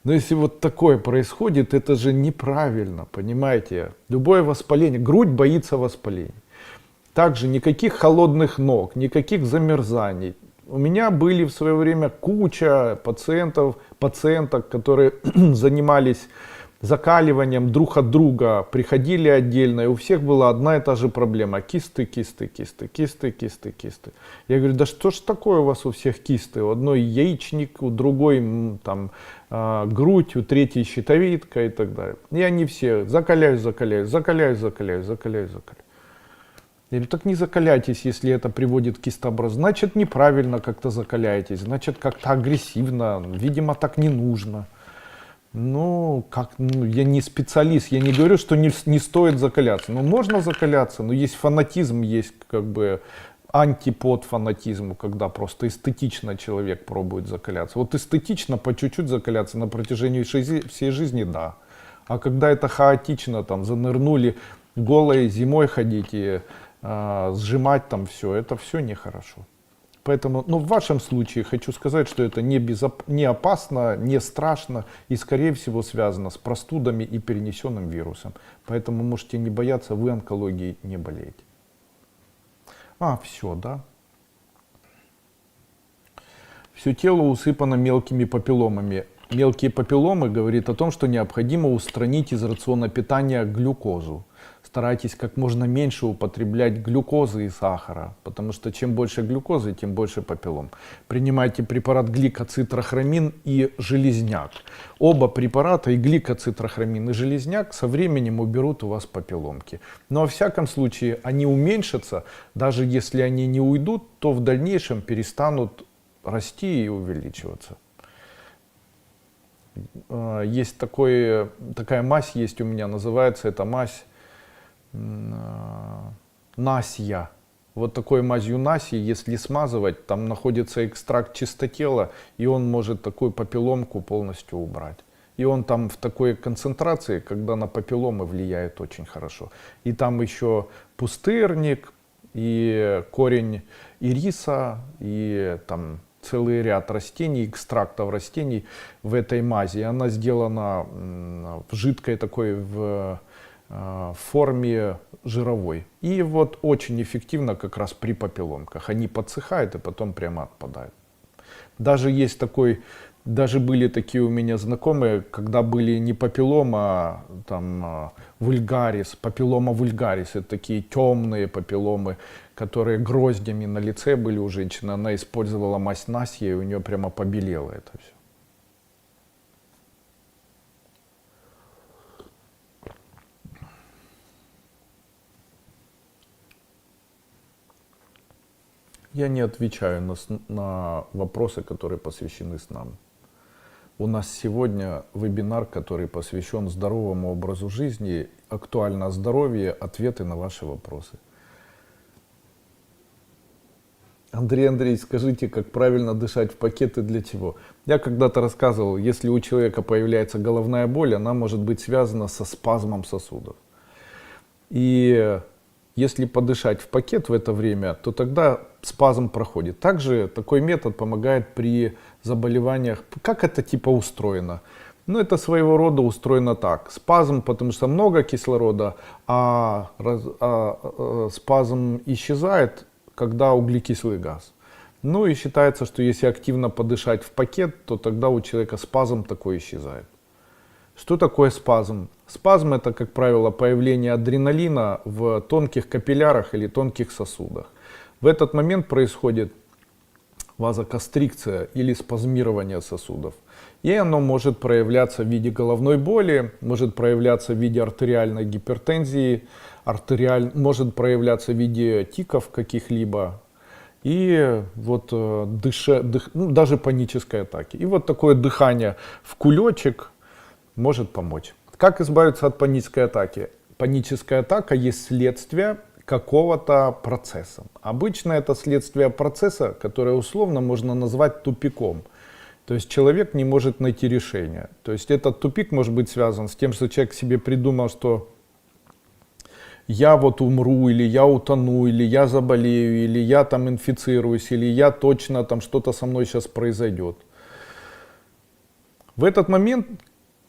Но если вот такое происходит, это же неправильно, понимаете? Любое воспаление, грудь боится воспаления. Также никаких холодных ног, никаких замерзаний. У меня были в свое время куча пациенток, которые занимались закаливанием друг от друга, приходили отдельно, и у всех была одна и та же проблема. Кисты. Я говорю, да что ж такое у вас у всех кисты? У одной яичник, у другой грудь, у третьей щитовидка и так далее. И они все закаляюсь. Я говорю, так не закаляйтесь, если это приводит к кистообразованию. Значит, неправильно как-то закаляетесь, значит, как-то агрессивно, видимо, так не нужно. Я не специалист, я не говорю, что не стоит закаляться. Можно закаляться, но есть фанатизм, есть антипод фанатизму, когда просто эстетично человек пробует закаляться. Вот эстетично по чуть-чуть закаляться на протяжении всей жизни, да. А когда это хаотично, занырнули голой зимой ходить и сжимать все, это все нехорошо. Поэтому, в вашем случае хочу сказать, что это не опасно, не страшно и, скорее всего, связано с простудами и перенесенным вирусом. Поэтому можете не бояться, вы онкологией не болеете. Все, да? Все тело усыпано мелкими папилломами. Мелкие папилломы говорит о том, что необходимо устранить из рациона питания глюкозу. Старайтесь как можно меньше употреблять глюкозы и сахара, потому что чем больше глюкозы, тем больше папиллом. Принимайте препарат гликоцитрохромин и железняк. Оба препарата, и гликоцитрохромин, и железняк, со временем уберут у вас папилломки. Но во всяком случае они уменьшатся, даже если они не уйдут, то в дальнейшем перестанут расти и увеличиваться. Есть такая мазь есть у меня, называется эта мазь Насья. Вот такой мазью Насьи, если смазывать, там находится экстракт чистотела, и он может такую папилломку полностью убрать. И он там в такой концентрации, когда на папилломы влияет очень хорошо. И там еще пустырник, и корень ириса, и там целый ряд растений, экстрактов растений в этой мази. Она сделана в жидкой такой в форме жировой. И вот очень эффективно как раз при папилломках. Они подсыхают и потом прямо отпадают. Даже были такие у меня знакомые, когда были не папиллома, вульгарис, папиллома вульгарис, это такие темные папилломы, которые гроздями на лице были у женщины. Она использовала мазь Насья, и у нее прямо побелело это все. Я не отвечаю на вопросы, которые посвящены снам. У нас сегодня вебинар, который посвящен здоровому образу жизни, актуально здоровье, ответы на ваши вопросы. Андрей Андреевич, скажите, как правильно дышать в пакет и для чего? Я когда-то рассказывал, если у человека появляется головная боль, она может быть связана со спазмом сосудов. И если подышать в пакет в это время, то тогда спазм проходит. Также такой метод помогает при заболеваниях. Как это устроено? Ну, это своего рода устроено так. Спазм, потому что много кислорода, спазм исчезает, когда углекислый газ. Ну и считается, что если активно подышать в пакет, то тогда у человека спазм такой исчезает. Что такое спазм? Спазм — это, как правило, появление адреналина в тонких капиллярах или тонких сосудах. В этот момент происходит вазоконстрикция или спазмирование сосудов. И оно может проявляться в виде головной боли, может проявляться в виде артериальной гипертензии, может проявляться в виде тиков каких-либо. И вот даже панической атаки. И вот такое дыхание в кулечек может помочь. Как избавиться от панической атаки? Паническая атака есть следствие какого-то процесса. Обычно это следствие процесса, которое условно можно назвать тупиком. То есть человек не может найти решение. То есть этот тупик может быть связан с тем, что человек себе придумал, что я вот умру, или я утону, или я заболею, или я там инфицируюсь, или я точно там что-то со мной сейчас произойдет. В этот момент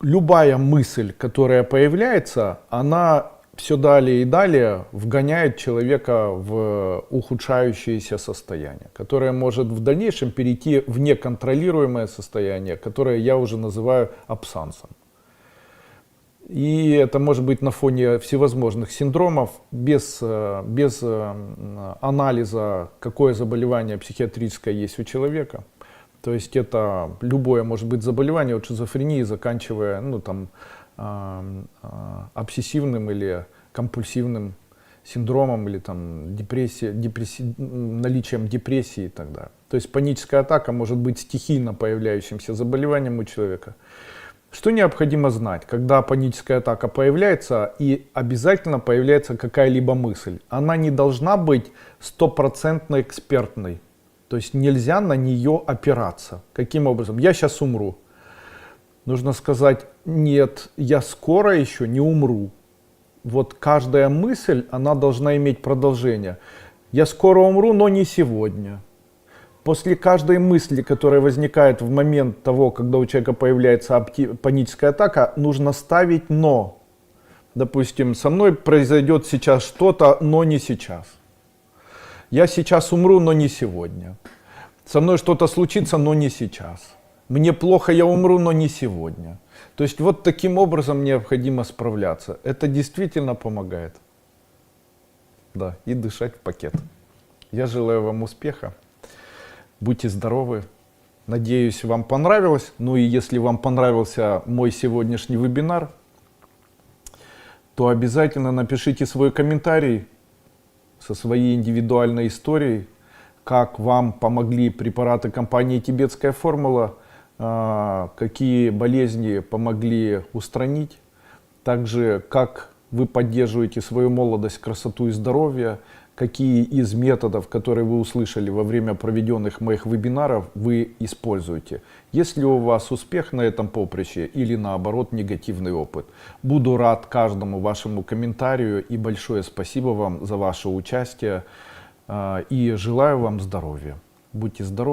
любая мысль, которая появляется, она все далее и далее вгоняет человека в ухудшающееся состояние, которое может в дальнейшем перейти в неконтролируемое состояние, которое я уже называю абсансом. И это может быть на фоне всевозможных синдромов, без анализа, какое заболевание психиатрическое есть у человека. То есть это любое может быть заболевание от шизофрении, заканчивая обсессивным или компульсивным синдромом, или наличием депрессии и так далее. То есть паническая атака может быть стихийно появляющимся заболеванием у человека. Что необходимо знать, когда паническая атака появляется, и обязательно появляется какая-либо мысль? Она не должна быть стопроцентно экспертной. То есть нельзя на нее опираться. Каким образом? Я сейчас умру. Нужно сказать: нет, я скоро еще не умру. Вот каждая мысль, она должна иметь продолжение. Я скоро умру, но не сегодня. После каждой мысли, которая возникает в момент того, когда у человека появляется паническая атака, нужно ставить «но». Допустим, со мной произойдет сейчас что-то, но не сейчас. Я сейчас умру, но не сегодня. Со мной что-то случится, но не сейчас. Мне плохо, я умру, но не сегодня. То есть вот таким образом необходимо справляться. Это действительно помогает. Да, и дышать в пакет. Я желаю вам успеха. Будьте здоровы. Надеюсь, вам понравилось. Ну и если вам понравился мой сегодняшний вебинар, то обязательно напишите свой комментарий со своей индивидуальной историей, как вам помогли препараты компании «Тибетская формула», какие болезни помогли устранить, также как вы поддерживаете свою молодость, красоту и здоровье, какие из методов, которые вы услышали во время проведенных моих вебинаров, вы используете. Есть ли у вас успех на этом поприще или наоборот негативный опыт? Буду рад каждому вашему комментарию и большое спасибо вам за ваше участие и желаю вам здоровья. Будьте здоровы.